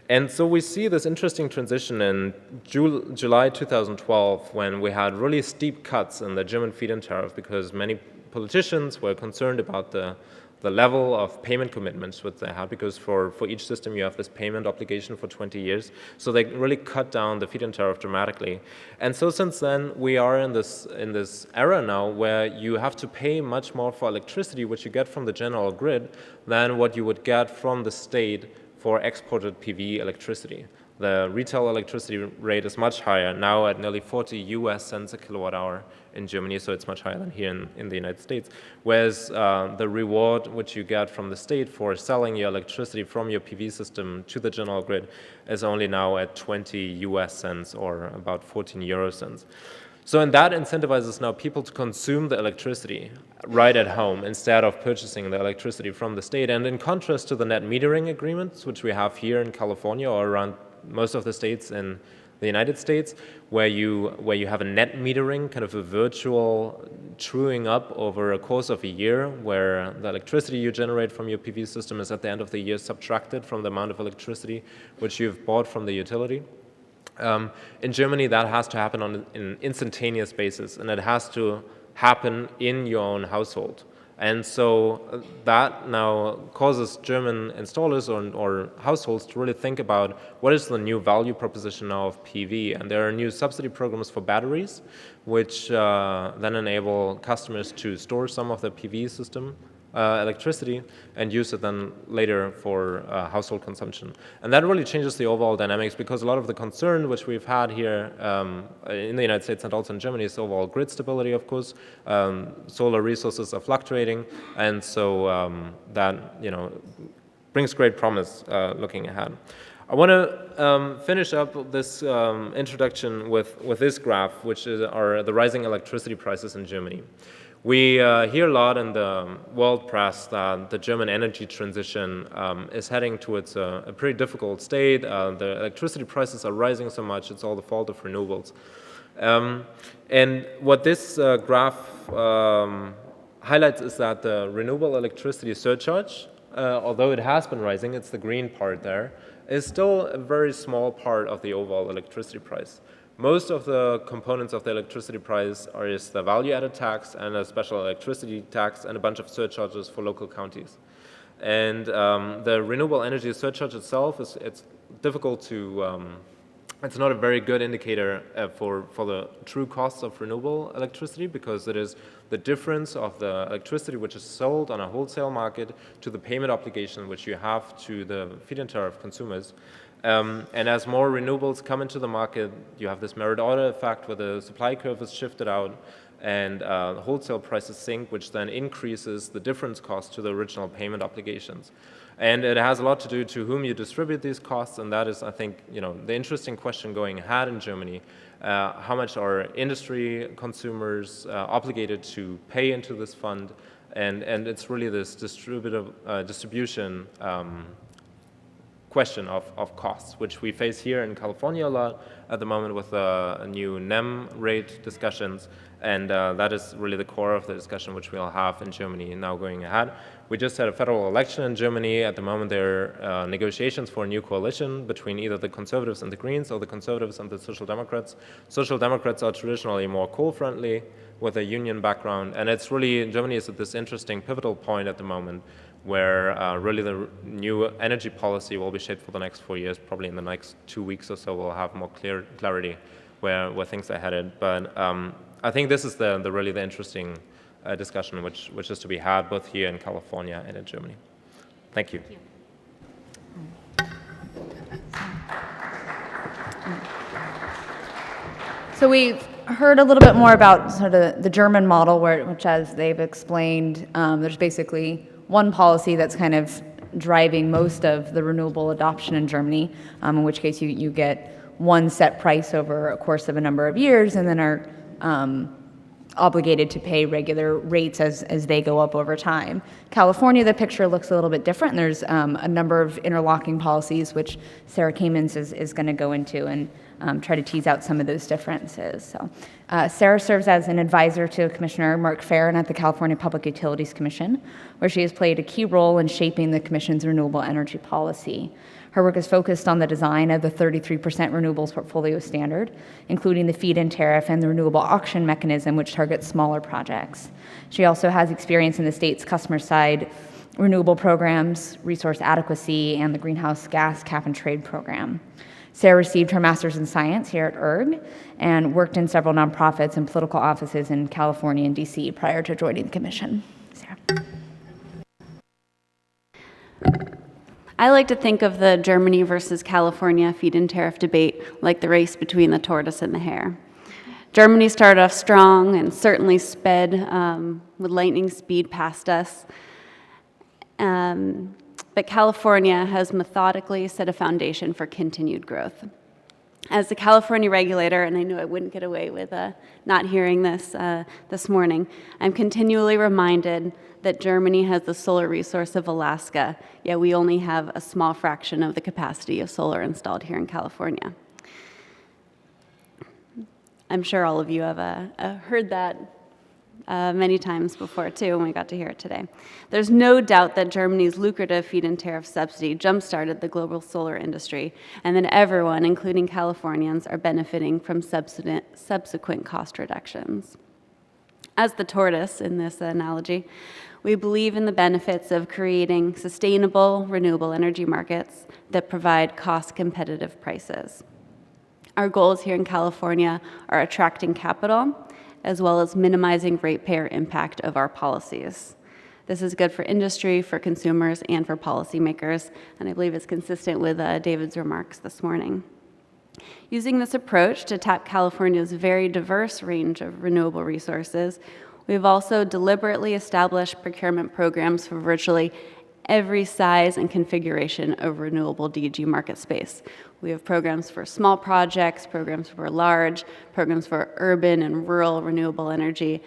And so we see this interesting transition in July 2012, when we had really steep cuts in the German feed-in tariff because many politicians were concerned about the the level of payment commitments which they had, because for each system you have this payment obligation for 20 years. So they really cut down the feed-in tariff dramatically. And so since then, we are in this era now where you have to pay much more for electricity, which you get from the general grid, than what you would get from the state for exported PV electricity. The retail electricity rate is much higher, now at nearly 40 US cents a kilowatt hour in Germany, so it's much higher than here in the United States. Whereas the reward which you get from the state for selling your electricity from your PV system to the general grid is only now at 20 US cents, or about 14 euro cents. So, and that incentivizes now people to consume the electricity right at home instead of purchasing the electricity from the state. And in contrast to the net metering agreements, which we have here in California or around most of the states in the United States, where you have a net metering, kind of a virtual truing up over a course of a year, where the electricity you generate from your PV system is at the end of the year subtracted from the amount of electricity which you've bought from the utility. In Germany, that has to happen on an instantaneous basis, and it has to happen in your own household. And so that now causes German installers or households to really think about what is the new value proposition now of PV. And there are new subsidy programs for batteries, which then enable customers to store some of the PV system electricity and use it then later for household consumption. And that really changes the overall dynamics, because a lot of the concern which we've had here in the United States and also in Germany is overall grid stability, of course. Solar resources are fluctuating, and so that brings great promise looking ahead. I want to finish up this introduction with this graph, which is the rising electricity prices in Germany. We hear a lot in the world press that the German energy transition is heading towards a pretty difficult state. The electricity prices are rising so much, it's all the fault of renewables. And what this graph highlights is that the renewable electricity surcharge, although it has been rising, it's the green part there, is still a very small part of the overall electricity price. Most of the components of the electricity price is the value-added tax and a special electricity tax and a bunch of surcharges for local counties. And the renewable energy surcharge itself it's difficult to, it's not a very good indicator for the true costs of renewable electricity, because it is the difference of the electricity which is sold on a wholesale market to the payment obligation which you have to the feed-in tariff consumers. And as more renewables come into the market, you have this merit order effect where the supply curve is shifted out and wholesale prices sink, which then increases the difference cost to the original payment obligations. And it has a lot to do to whom you distribute these costs, and that is, I think, the interesting question going ahead in Germany. How much are industry consumers obligated to pay into this fund? And it's really this distribution question of costs, which we face here in California a lot at the moment with a new NEM rate discussions, and that is really the core of the discussion which we'll have in Germany now going ahead. We just had a federal election in Germany. At the moment there are negotiations for a new coalition between either the Conservatives and the Greens or the Conservatives and the Social Democrats. Social Democrats are traditionally more coal-friendly with a union background, and it's really, Germany is at this interesting pivotal point at the moment where really the new energy policy will be shaped for the next 4 years. Probably in the next 2 weeks or so we'll have more clarity where things are headed. But I think this is really the interesting discussion which is to be had both here in California and in Germany. Thank you. So we've heard a little bit more about sort of the German model, which, as they've explained, there's basically one policy that's kind of driving most of the renewable adoption in Germany, in which case you get one set price over a course of a number of years and then are obligated to pay regular rates as they go up over time. California, the picture looks a little bit different, and there's a number of interlocking policies which Sarah Kamens is going to go into and try to tease out some of those differences. So, Sarah serves as an advisor to Commissioner Mark Farron at the California Public Utilities Commission, where she has played a key role in shaping the Commission's renewable energy policy. Her work is focused on the design of the 33% renewables portfolio standard, including the feed-in tariff and the renewable auction mechanism, which targets smaller projects. She also has experience in the state's customer side renewable programs, resource adequacy, and the greenhouse gas cap and trade program. Sarah received her master's in science here at ERG and worked in several nonprofits and political offices in California and DC prior to joining the commission. Sarah. I like to think of the Germany versus California feed-in tariff debate like the race between the tortoise and the hare. Germany started off strong and certainly sped with lightning speed past us. But California has methodically set a foundation for continued growth. As the California regulator, and I knew I wouldn't get away with not hearing this this morning, I'm continually reminded that Germany has the solar resource of Alaska, yet we only have a small fraction of the capacity of solar installed here in California. I'm sure all of you have heard that many times before too, and we got to hear it today. There's no doubt that Germany's lucrative feed-in tariff subsidy jump-started the global solar industry, and that everyone, including Californians, are benefiting from subsequent cost reductions. As the tortoise in this analogy, we believe in the benefits of creating sustainable, renewable energy markets that provide cost-competitive prices. Our goals here in California are attracting capital, as well as minimizing ratepayer impact of our policies. This is good for industry, for consumers, and for policymakers, and I believe it's consistent with David's remarks this morning. Using this approach to tap California's very diverse range of renewable resources, we've also deliberately established procurement programs for virtually every size and configuration of renewable DG market space. We have programs for small projects, programs for large, programs for urban and rural renewable energy,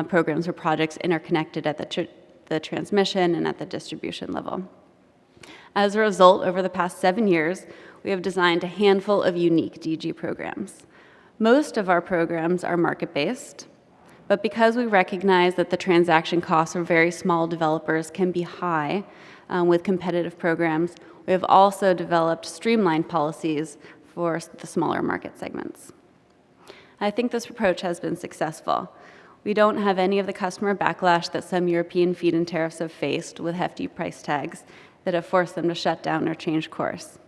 programs for projects interconnected at the transmission and at the distribution level. As a result, over the past 7 years, we have designed a handful of unique DG programs. Most of our programs are market-based, but because we recognize that the transaction costs for very small developers can be high with competitive programs, we have also developed streamlined policies for the smaller market segments. I think this approach has been successful. We don't have any of the customer backlash that some European feed-in tariffs have faced with hefty price tags that have forced them to shut down or change course.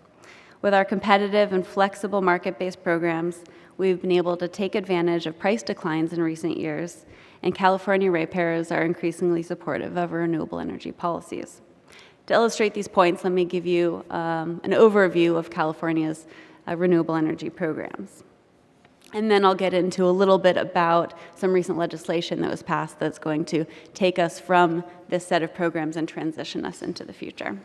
With our competitive and flexible market-based programs, we've been able to take advantage of price declines in recent years, and California ratepayers are increasingly supportive of renewable energy policies. To illustrate these points, let me give you an overview of California's renewable energy programs. And then I'll get into a little bit about some recent legislation that was passed that's going to take us from this set of programs and transition us into the future.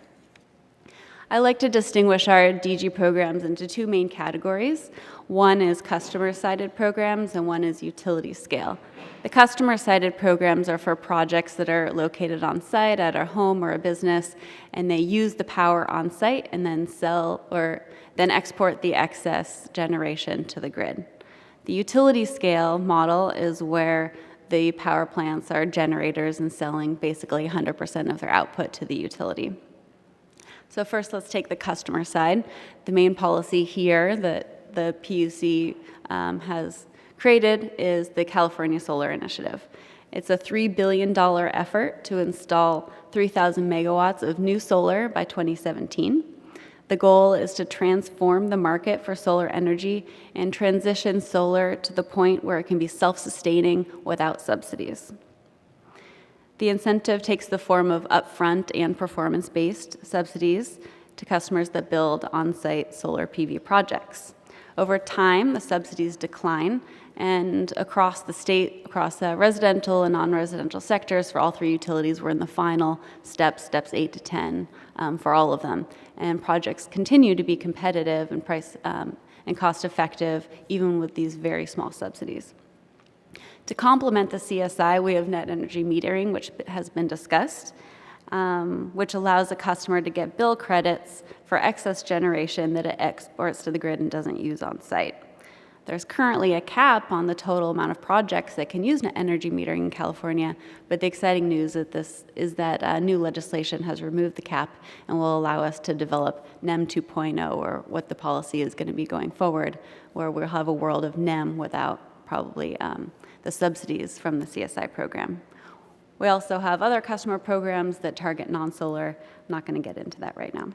I like to distinguish our DG programs into two main categories. One is customer-sided programs and one is utility scale. The customer-sided programs are for projects that are located on site at our home or a business, and they use the power on site and then sell or then export the excess generation to the grid. The utility scale model is where the power plants are generators and selling basically 100% of their output to the utility. So first, let's take the customer side. The main policy here that the PUC has created is the California Solar Initiative. It's a $3 billion effort to install 3,000 megawatts of new solar by 2017. The goal is to transform the market for solar energy and transition solar to the point where it can be self-sustaining without subsidies. The incentive takes the form of upfront and performance-based subsidies to customers that build on-site solar PV projects. Over time, the subsidies decline, and across the state, across residential and non-residential sectors for all three utilities, we're in the final steps 8 to 10 for all of them. And projects continue to be competitive and price and cost-effective, even with these very small subsidies. To complement the CSI, we have net energy metering, which has been discussed, which allows a customer to get bill credits for excess generation that it exports to the grid and doesn't use on site. There's currently a cap on the total amount of projects that can use net energy metering in California, but the exciting news is that new legislation has removed the cap and will allow us to develop NEM 2.0, or what the policy is going to be going forward, where we'll have a world of NEM without probably the subsidies from the CSI program. We also have other customer programs that target non-solar. I'm not going to get into that right now.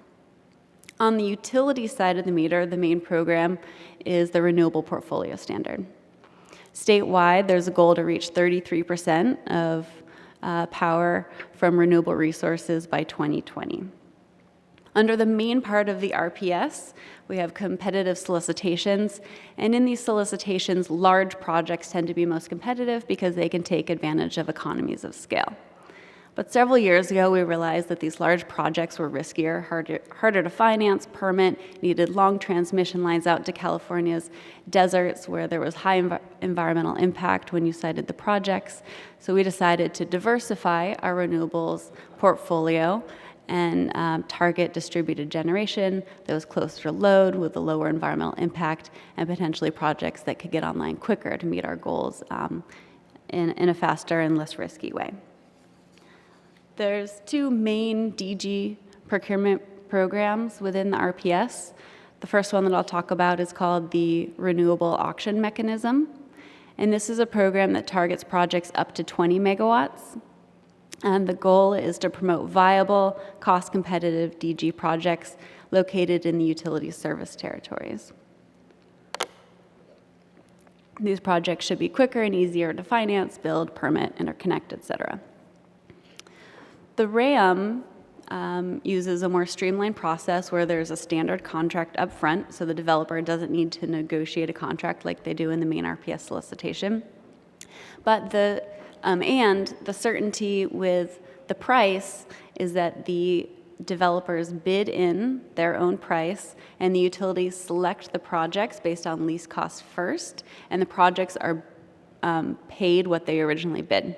On the utility side of the meter, the main program is the Renewable Portfolio Standard. Statewide, there's a goal to reach 33% of power from renewable resources by 2020. Under the main part of the RPS, we have competitive solicitations, and in these solicitations, large projects tend to be most competitive because they can take advantage of economies of scale. But several years ago, we realized that these large projects were riskier, harder to finance, permit, needed long transmission lines out to California's deserts where there was high environmental impact when you sited the projects. So we decided to diversify our renewables portfolio and target distributed generation that was closer to load with a lower environmental impact and potentially projects that could get online quicker to meet our goals in a faster and less risky way. There's two main DG procurement programs within the RPS. The first one that I'll talk about is called the Renewable Auction Mechanism. And this is a program that targets projects up to 20 megawatts. And the goal is to promote viable, cost-competitive DG projects located in the utility service territories. These projects should be quicker and easier to finance, build, permit, interconnect, et cetera. The RAM uses a more streamlined process where there's a standard contract up front, so the developer doesn't need to negotiate a contract like they do in the main RPS solicitation. But the certainty with the price is that the developers bid in their own price, and the utilities select the projects based on least cost first, and the projects are paid what they originally bid.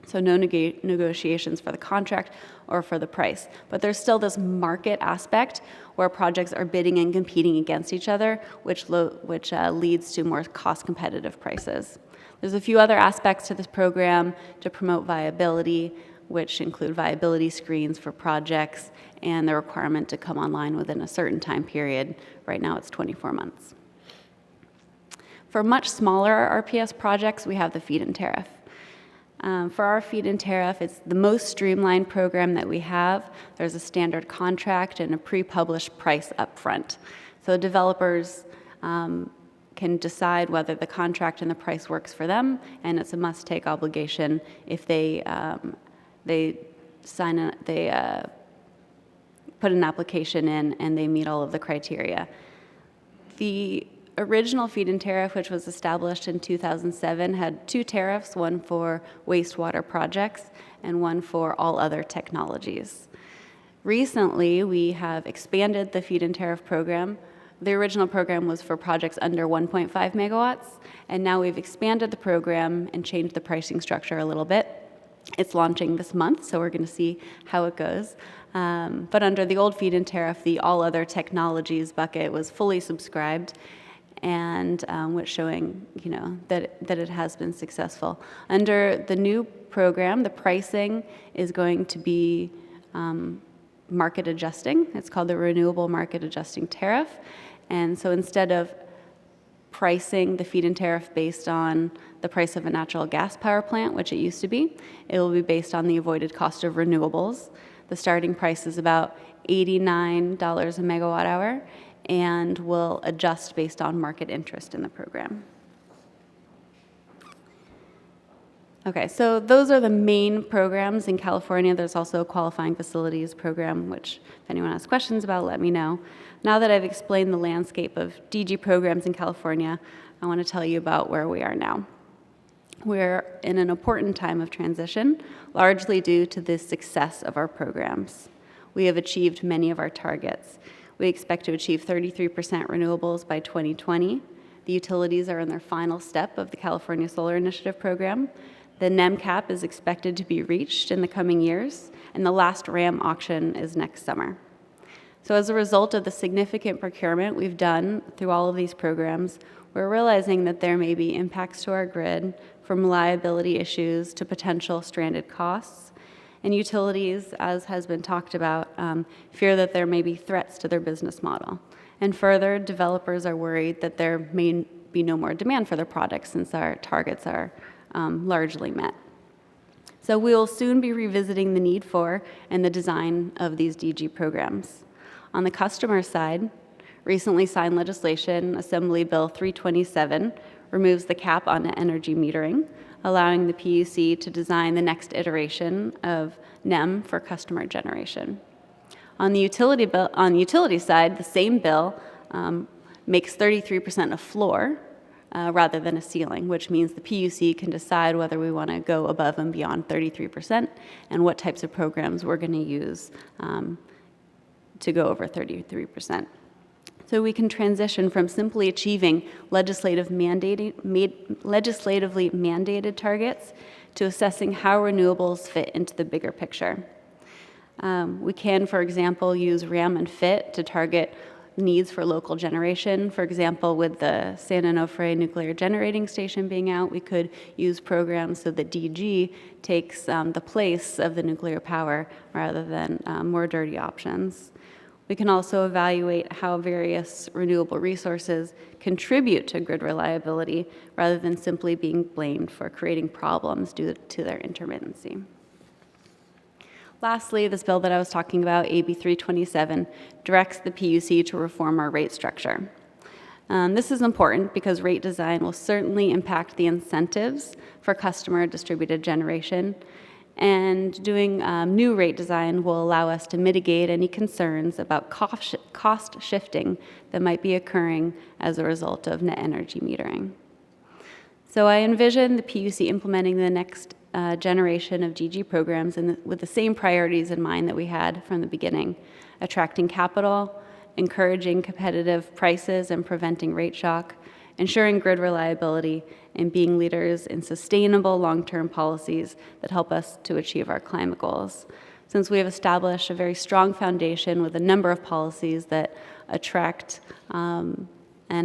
So no negotiations for the contract or for the price. But there's still this market aspect where projects are bidding and competing against each other, which leads to more cost-competitive prices. There's a few other aspects to this program to promote viability, which include viability screens for projects and the requirement to come online within a certain time period. Right now it's 24 months. For much smaller RPS projects, we have the feed-in tariff. For our feed-in tariff, it's the most streamlined program that we have. There's a standard contract and a pre-published price up front. So developers can decide whether the contract and the price works for them, and it's a must-take obligation if they put an application in and they meet all of the criteria. The original feed-in tariff, which was established in 2007, had two tariffs, one for wastewater projects and one for all other technologies. Recently, we have expanded the feed-in tariff program. The original program was for projects under 1.5 megawatts, and now we've expanded the program and changed the pricing structure a little bit. It's launching this month, so we're going to see how it goes. But under the old feed-in tariff, the all other technologies bucket was fully subscribed, and which showing, that it has been successful. Under the new program, the pricing is going to be market adjusting. It's called the Renewable Market Adjusting Tariff. And so instead of pricing the feed-in tariff based on the price of a natural gas power plant, which it used to be, it will be based on the avoided cost of renewables. The starting price is about $89 a megawatt hour, and will adjust based on market interest in the program. Okay, so those are the main programs in California. There's also a qualifying facilities program, which if anyone has questions about, let me know. Now that I've explained the landscape of DG programs in California, I want to tell you about where we are now. We're in an important time of transition, largely due to the success of our programs. We have achieved many of our targets. We expect to achieve 33% renewables by 2020. The utilities are in their final step of the California Solar Initiative program. The NEM cap is expected to be reached in the coming years, and the last RAM auction is next summer. So as a result of the significant procurement we've done through all of these programs, we're realizing that there may be impacts to our grid, from reliability issues to potential stranded costs. And utilities, as has been talked about, fear that there may be threats to their business model. And further, developers are worried that there may be no more demand for their products since our targets are largely met. So we will soon be revisiting the need for and the design of these DG programs. On the customer side, recently signed legislation, Assembly Bill 327, removes the cap on energy metering, allowing the PUC to design the next iteration of NEM for customer generation. On the utility side, the same bill makes 33% a floor rather than a ceiling, which means the PUC can decide whether we want to go above and beyond 33% and what types of programs we're going to use to go over 33%. So we can transition from simply achieving legislatively mandated targets to assessing how renewables fit into the bigger picture. We can, for example, use RAM and FIT to target needs for local generation. For example, with the San Onofre nuclear generating station being out, we could use programs so that DG takes the place of the nuclear power rather than more dirty options. We can also evaluate how various renewable resources contribute to grid reliability rather than simply being blamed for creating problems due to their intermittency. Lastly, this bill that I was talking about, AB 327, directs the PUC to reform our rate structure. This is important because rate design will certainly impact the incentives for customer distributed generation, and doing new rate design will allow us to mitigate any concerns about cost shifting that might be occurring as a result of net energy metering. So I envision the PUC implementing the next generation of DG programs with the same priorities in mind that we had from the beginning: attracting capital, encouraging competitive prices and preventing rate shock, ensuring grid reliability, and being leaders in sustainable long-term policies that help us to achieve our climate goals. Since we have established a very strong foundation with a number of policies that attract and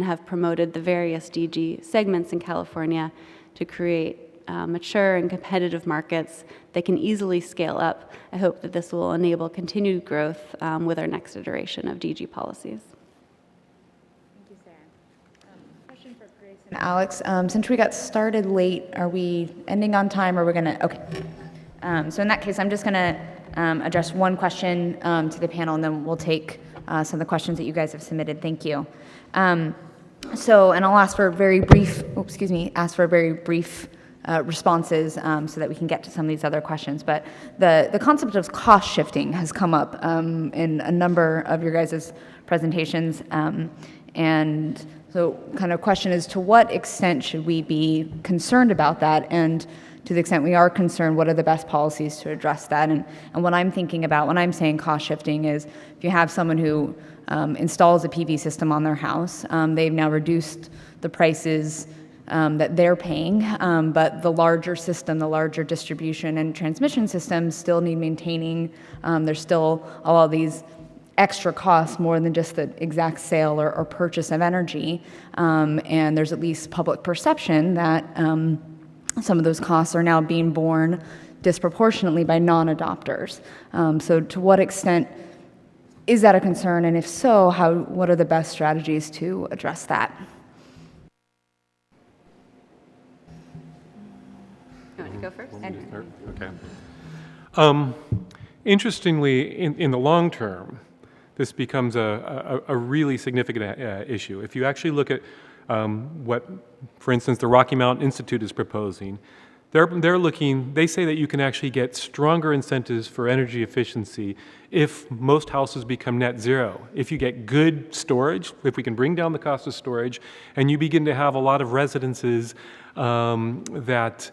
have promoted the various DG segments in California to create mature and competitive markets that can easily scale up, I hope that this will enable continued growth with our next iteration of DG policies. Alex, since we got started late, are we ending on time, or are we going to, okay. So in that case, I'm just going to address one question to the panel, and then we'll take some of the questions that you guys have submitted. Thank you. And I'll ask for very brief, responses so that we can get to some of these other questions. But the concept of cost shifting has come up in a number of your guys' presentations, and so kind of question is, to what extent should we be concerned about that? And to the extent we are concerned, what are the best policies to address that? And what I'm thinking about when I'm saying cost shifting is, if you have someone who installs a PV system on their house, they've now reduced the prices that they're paying, but the larger system, the larger distribution and transmission systems still need maintaining. There's still all these extra costs more than just the exact sale or purchase of energy, and there's at least public perception that some of those costs are now being borne disproportionately by non-adopters. So to what extent is that a concern, and if so, what are the best strategies to address that? You want to go first? Okay. Interestingly, in the long term, this becomes a really significant issue. If you actually look at what, for instance, the Rocky Mountain Institute is proposing, they say that you can actually get stronger incentives for energy efficiency if most houses become net zero. If you get good storage, if we can bring down the cost of storage, and you begin to have a lot of residences that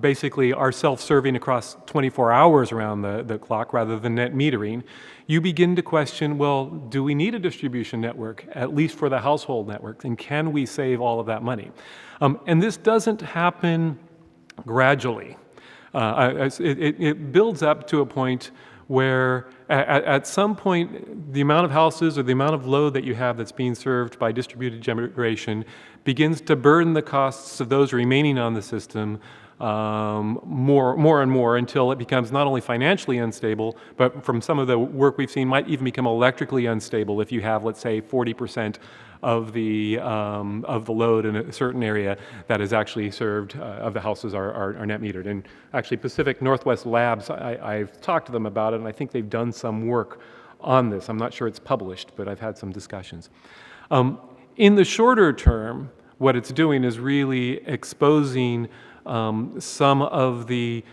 basically are self-serving across 24 hours around the clock rather than net metering, you begin to question, well, do we need a distribution network, at least for the household network, and can we save all of that money? And this doesn't happen gradually. It builds up to a point where at some point the amount of houses or the amount of load that you have that's being served by distributed generation begins to burden the costs of those remaining on the system more and more until it becomes not only financially unstable, but from some of the work we've seen, might even become electrically unstable if you have, let's say, 40% of the load in a certain area that is actually served, of the houses are net metered. And actually Pacific Northwest Labs, I've talked to them about it, and I think they've done some work on this. I'm not sure it's published, but I've had some discussions. In the shorter term, what it's doing is really exposing some of the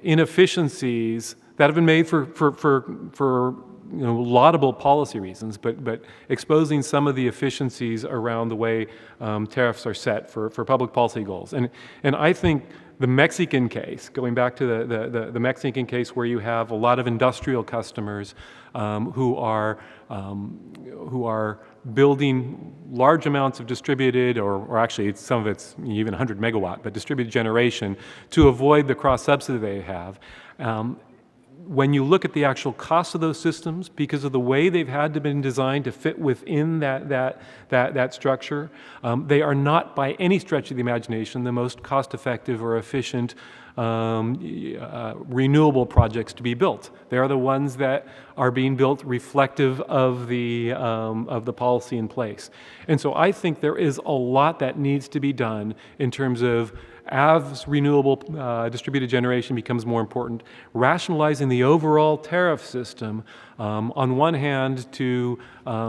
inefficiencies that have been made for laudable policy reasons, but exposing some of the efficiencies around the way tariffs are set for public policy goals. And I think the Mexican case, going back to the Mexican case where you have a lot of industrial customers who are building large amounts of distributed, or actually some of it's even 100 megawatt, but distributed generation to avoid the cross subsidy they have. When you look at the actual cost of those systems, because of the way they've had to been designed to fit within that structure, they are not by any stretch of the imagination the most cost-effective or efficient renewable projects to be built. They are the ones that are being built reflective of the policy in place. And so I think there is a lot that needs to be done in terms of, as renewable distributed generation becomes more important, rationalizing the overall tariff system, on one hand to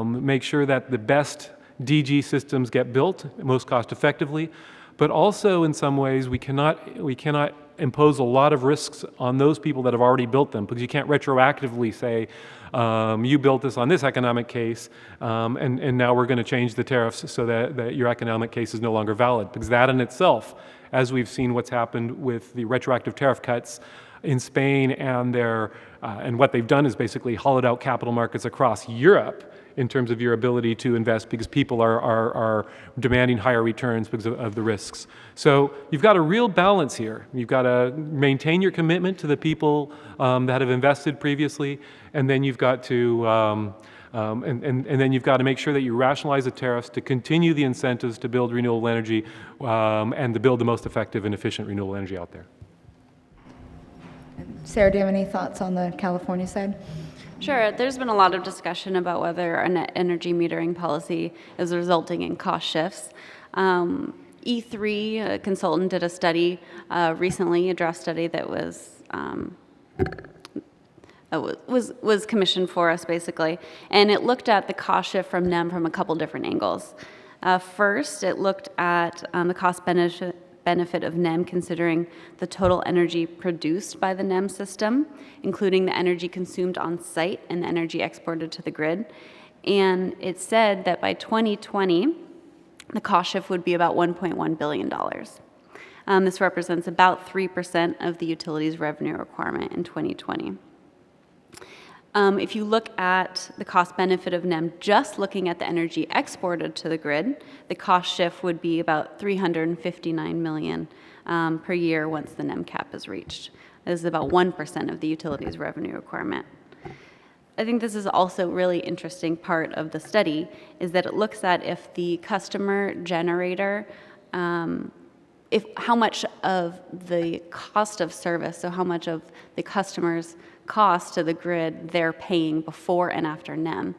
make sure that the best DG systems get built most cost effectively, but also in some ways we cannot impose a lot of risks on those people that have already built them, because you can't retroactively say, you built this on this economic case, and now we're going to change the tariffs so that your economic case is no longer valid, because that in itself, as we've seen what's happened with the retroactive tariff cuts in Spain and what they've done is basically hollowed out capital markets across Europe in terms of your ability to invest, because people are demanding higher returns because of the risks. So you've got a real balance here. You've got to maintain your commitment to the people that have invested previously, and then you've got to and then you've got to make sure that you rationalize the tariffs to continue the incentives to build renewable energy and to build the most effective and efficient renewable energy out there. Sarah, do you have any thoughts on the California side? Sure. There's been a lot of discussion about whether a net energy metering policy is resulting in cost shifts. E3, a consultant, did a study recently, a draft study that was commissioned for us, basically, and it looked at the cost shift from NEM from a couple different angles. First, it looked at the cost benefit of NEM considering the total energy produced by the NEM system, including the energy consumed on site and the energy exported to the grid. And it said that by 2020, the cost shift would be about $1.1 billion. This represents about 3% of the utilities revenue requirement in 2020. If you look at the cost benefit of NEM, just looking at the energy exported to the grid, the cost shift would be about $359 million per year once the NEM cap is reached. This is about 1% of the utilities revenue requirement. I think this is also a really interesting part of the study, is that it looks at if the customer generator, how much of the cost of service, so how much of the customer's cost to the grid they're paying before and after NEM.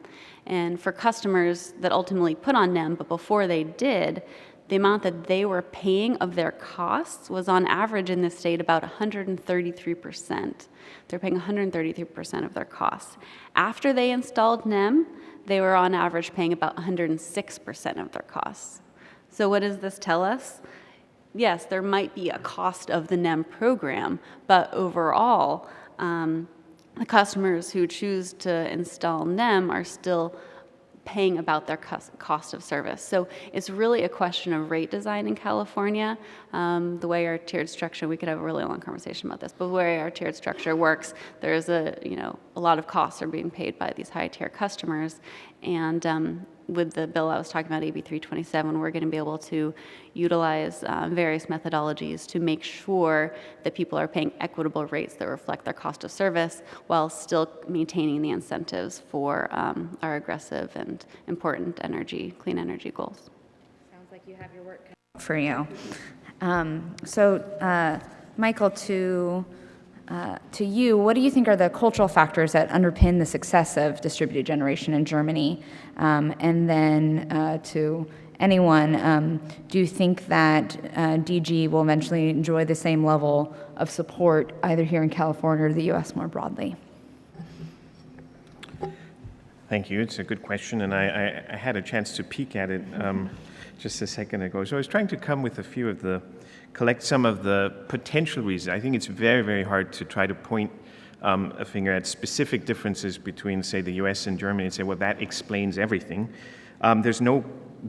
And for customers that ultimately put on NEM, but before they did, the amount that they were paying of their costs was on average in the state about 133%. They're paying 133% of their costs. After they installed NEM, they were on average paying about 106% of their costs. So what does this tell us? Yes, there might be a cost of the NEM program, but overall, the customers who choose to install NEM are still paying about their cost of service. So it's really a question of rate design in California. The way our tiered structure, we could have a really long conversation about this, but the way our tiered structure works, there's a lot of costs are being paid by these high tier customers. And with the bill I was talking about, AB 327, we're going to be able to utilize various methodologies to make sure that people are paying equitable rates that reflect their cost of service while still maintaining the incentives for our aggressive and important clean energy goals. Sounds like you have your work cut for you. Michael, to you, what do you think are the cultural factors that underpin the success of distributed generation in Germany? And then to anyone, do you think that DG will eventually enjoy the same level of support either here in California or the U.S. more broadly? Thank you. It's a good question, and I had a chance to peek at it just a second ago. So I was trying to come with collect some of the potential reasons. I think it's very, very hard to try to point a finger at specific differences between, say, the US and Germany and say, well, that explains everything. There's no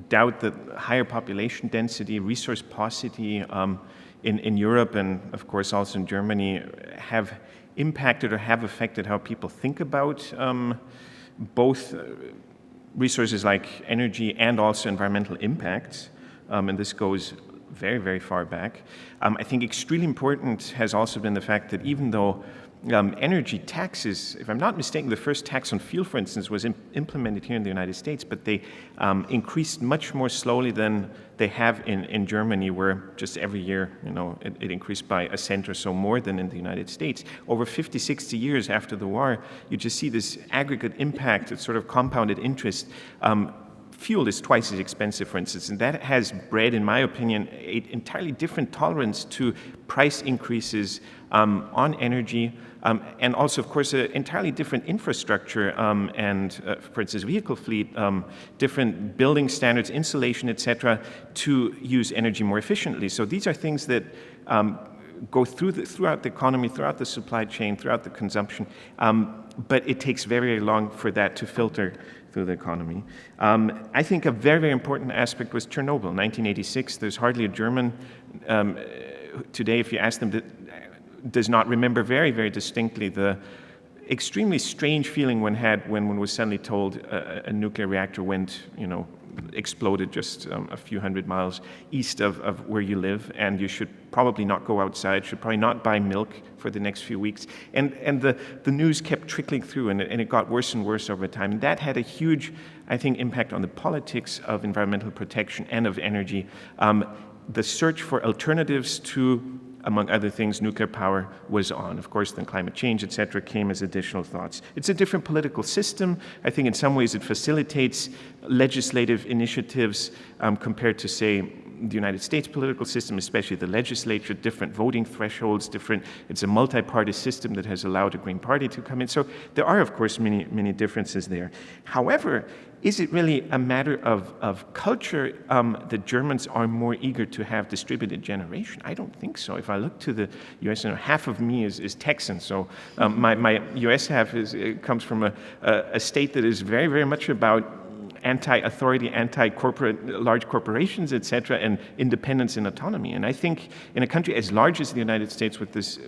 doubt that higher population density, resource paucity in Europe and, of course, also in Germany have impacted or have affected how people think about both resources like energy and also environmental impacts, and this goes very, very far back. I think extremely important has also been the fact that even though energy taxes, if I'm not mistaken, the first tax on fuel, for instance, was implemented here in the United States, but they increased much more slowly than they have in Germany, where just every year, it increased by a cent or so more than in the United States. Over 50, 60 years after the war, you just see this aggregate impact, it's sort of compounded interest. Fuel is twice as expensive, for instance, and that has bred, in my opinion, an entirely different tolerance to price increases on energy, and also, of course, an entirely different infrastructure and, for instance, vehicle fleet, different building standards, insulation, etc., to use energy more efficiently. So these are things that go throughout the economy, throughout the supply chain, throughout the consumption, but it takes very, very long for that to filter through the economy. I think a very, very important aspect was Chernobyl, 1986. There's hardly a German today, if you ask them, does not remember very, very distinctly the extremely strange feeling one had when one was suddenly told a nuclear reactor went, exploded just a few hundred miles east of where you live, and you should probably not go outside, should probably not buy milk for the next few weeks. And the news kept trickling through, and it got worse and worse over time. And that had a huge, I think, impact on the politics of environmental protection and of energy. The search for alternatives to, among other things, nuclear power was on. Of course, then climate change, et cetera, came as additional thoughts. It's a different political system. I think in some ways it facilitates legislative initiatives compared to, say, the United States political system, especially the legislature, different voting thresholds, it's a multi-party system that has allowed a Green Party to come in. So there are, of course, many, many differences there. However, is it really a matter of culture that Germans are more eager to have distributed generation? I don't think so. If I look to the U.S., half of me is Texan, so my U.S. half comes from a state that is very, very much about anti-authority, anti-corporate, large corporations, etc., and independence and autonomy. And I think in a country as large as the United States, with this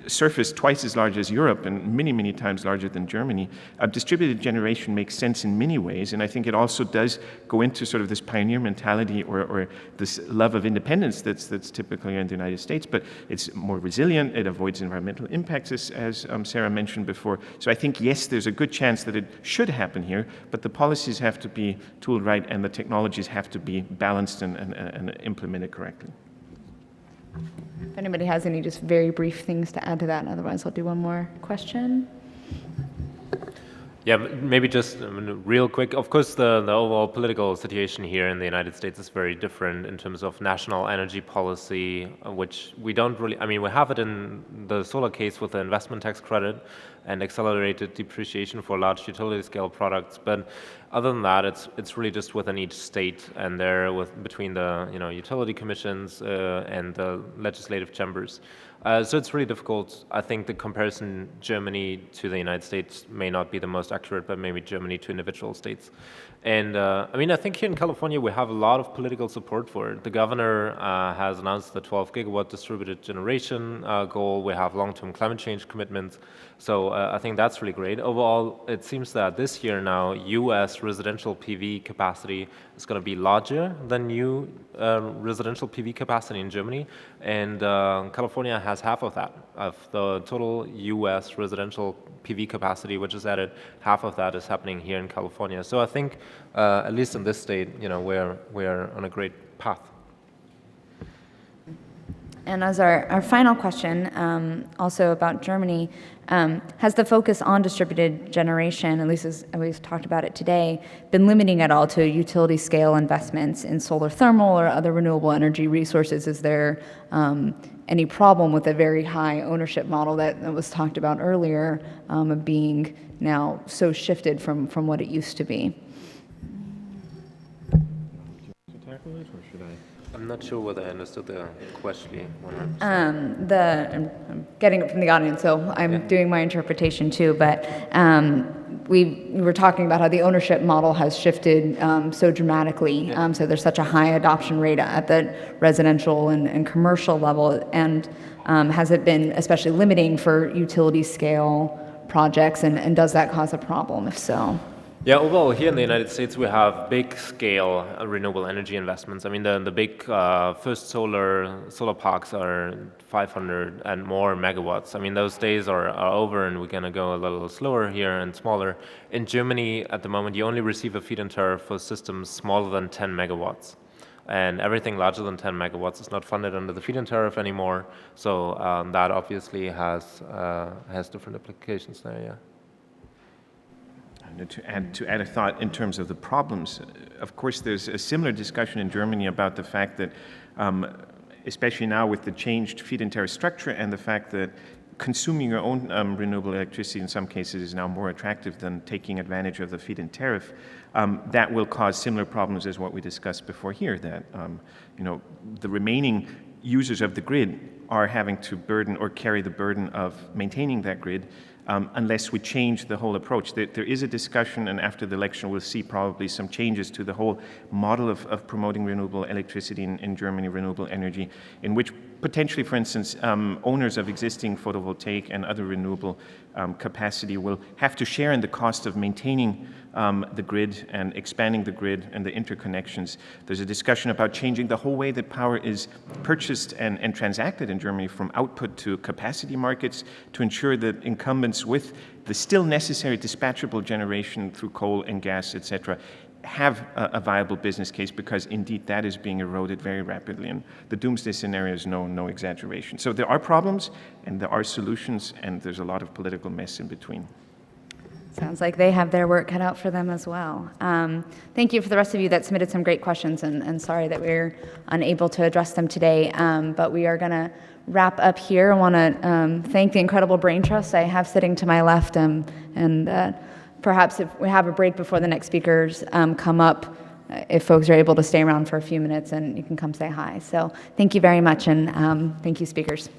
surface twice as large as Europe and many, many times larger than Germany, distributed generation makes sense in many ways, and I think it also does go into sort of this pioneer mentality or this love of independence that's typical here in the United States, but it's more resilient, it avoids environmental impacts, as Sarah mentioned before. So I think, yes, there's a good chance that it should happen here, but the policies have to be tooled right and the technologies have to be balanced and implemented correctly. If anybody has any just very brief things to add to that, otherwise I'll do one more question. Yeah, maybe just real quick. Of course, the overall political situation here in the United States is very different in terms of national energy policy, which we don't really, we have it in the solar case with the investment tax credit and accelerated depreciation for large utility scale products. But other than that, it's really just within each state and there between the utility commissions and the legislative chambers. So it's really difficult. I think the comparison Germany to the United States may not be the most accurate, but maybe Germany to individual states. And I think here in California we have a lot of political support for it. The governor has announced the 12 gigawatt distributed generation goal. We have long-term climate change commitments. So I think that's really great. Overall, it seems that this year now, U.S. residential PV capacity is going to be larger than new residential PV capacity in Germany. And California has half of that. Of the total U.S. residential PV capacity, which is added, half of that is happening here in California. So I think, at least in this state, we're on a great path. And as our final question, also about Germany, has the focus on distributed generation, at least as we've talked about it today, been limiting at all to utility scale investments in solar thermal or other renewable energy resources? Is there any problem with a very high ownership model that was talked about earlier of being now so shifted from what it used to be? I'm not sure whether I understood the question. I'm getting it from the audience, so I'm doing my interpretation too, but we were talking about how the ownership model has shifted so dramatically, so there's such a high adoption rate at the residential and commercial level, and has it been especially limiting for utility scale projects, and does that cause a problem, if so? Yeah, overall here in the United States we have big scale renewable energy investments. I mean the big first solar parks are 500 and more megawatts. I mean those days are over and we're going to go a little slower here and smaller. In Germany at the moment you only receive a feed-in tariff for systems smaller than 10 megawatts. And everything larger than 10 megawatts is not funded under the feed-in tariff anymore. So that obviously has different applications there, yeah. To add a thought in terms of the problems, of course there's a similar discussion in Germany about the fact that, especially now with the changed feed-in tariff structure and the fact that consuming your own renewable electricity in some cases is now more attractive than taking advantage of the feed-in tariff, that will cause similar problems as what we discussed before here, that the remaining users of the grid are having to burden or carry the burden of maintaining that grid unless we change the whole approach. There is a discussion, and after the election we'll see probably some changes to the whole model of promoting renewable electricity in Germany, renewable energy, in which potentially, for instance, owners of existing photovoltaic and other renewable capacity will have to share in the cost of maintaining the grid and expanding the grid and the interconnections. There's a discussion about changing the whole way that power is purchased and transacted in Germany, from output to capacity markets, to ensure that incumbents with the still necessary dispatchable generation through coal and gas, etc., have a viable business case, because indeed that is being eroded very rapidly, and the doomsday scenario is no exaggeration. So there are problems and there are solutions, and there's a lot of political mess in between. Sounds like they have their work cut out for them as well. Thank you for the rest of you that submitted some great questions, and sorry that we're unable to address them today, but we are going to wrap up here. I want to thank the incredible brain trust I have sitting to my left, and perhaps if we have a break before the next speakers come up, if folks are able to stay around for a few minutes, and you can come say hi. So thank you very much, and thank you, speakers.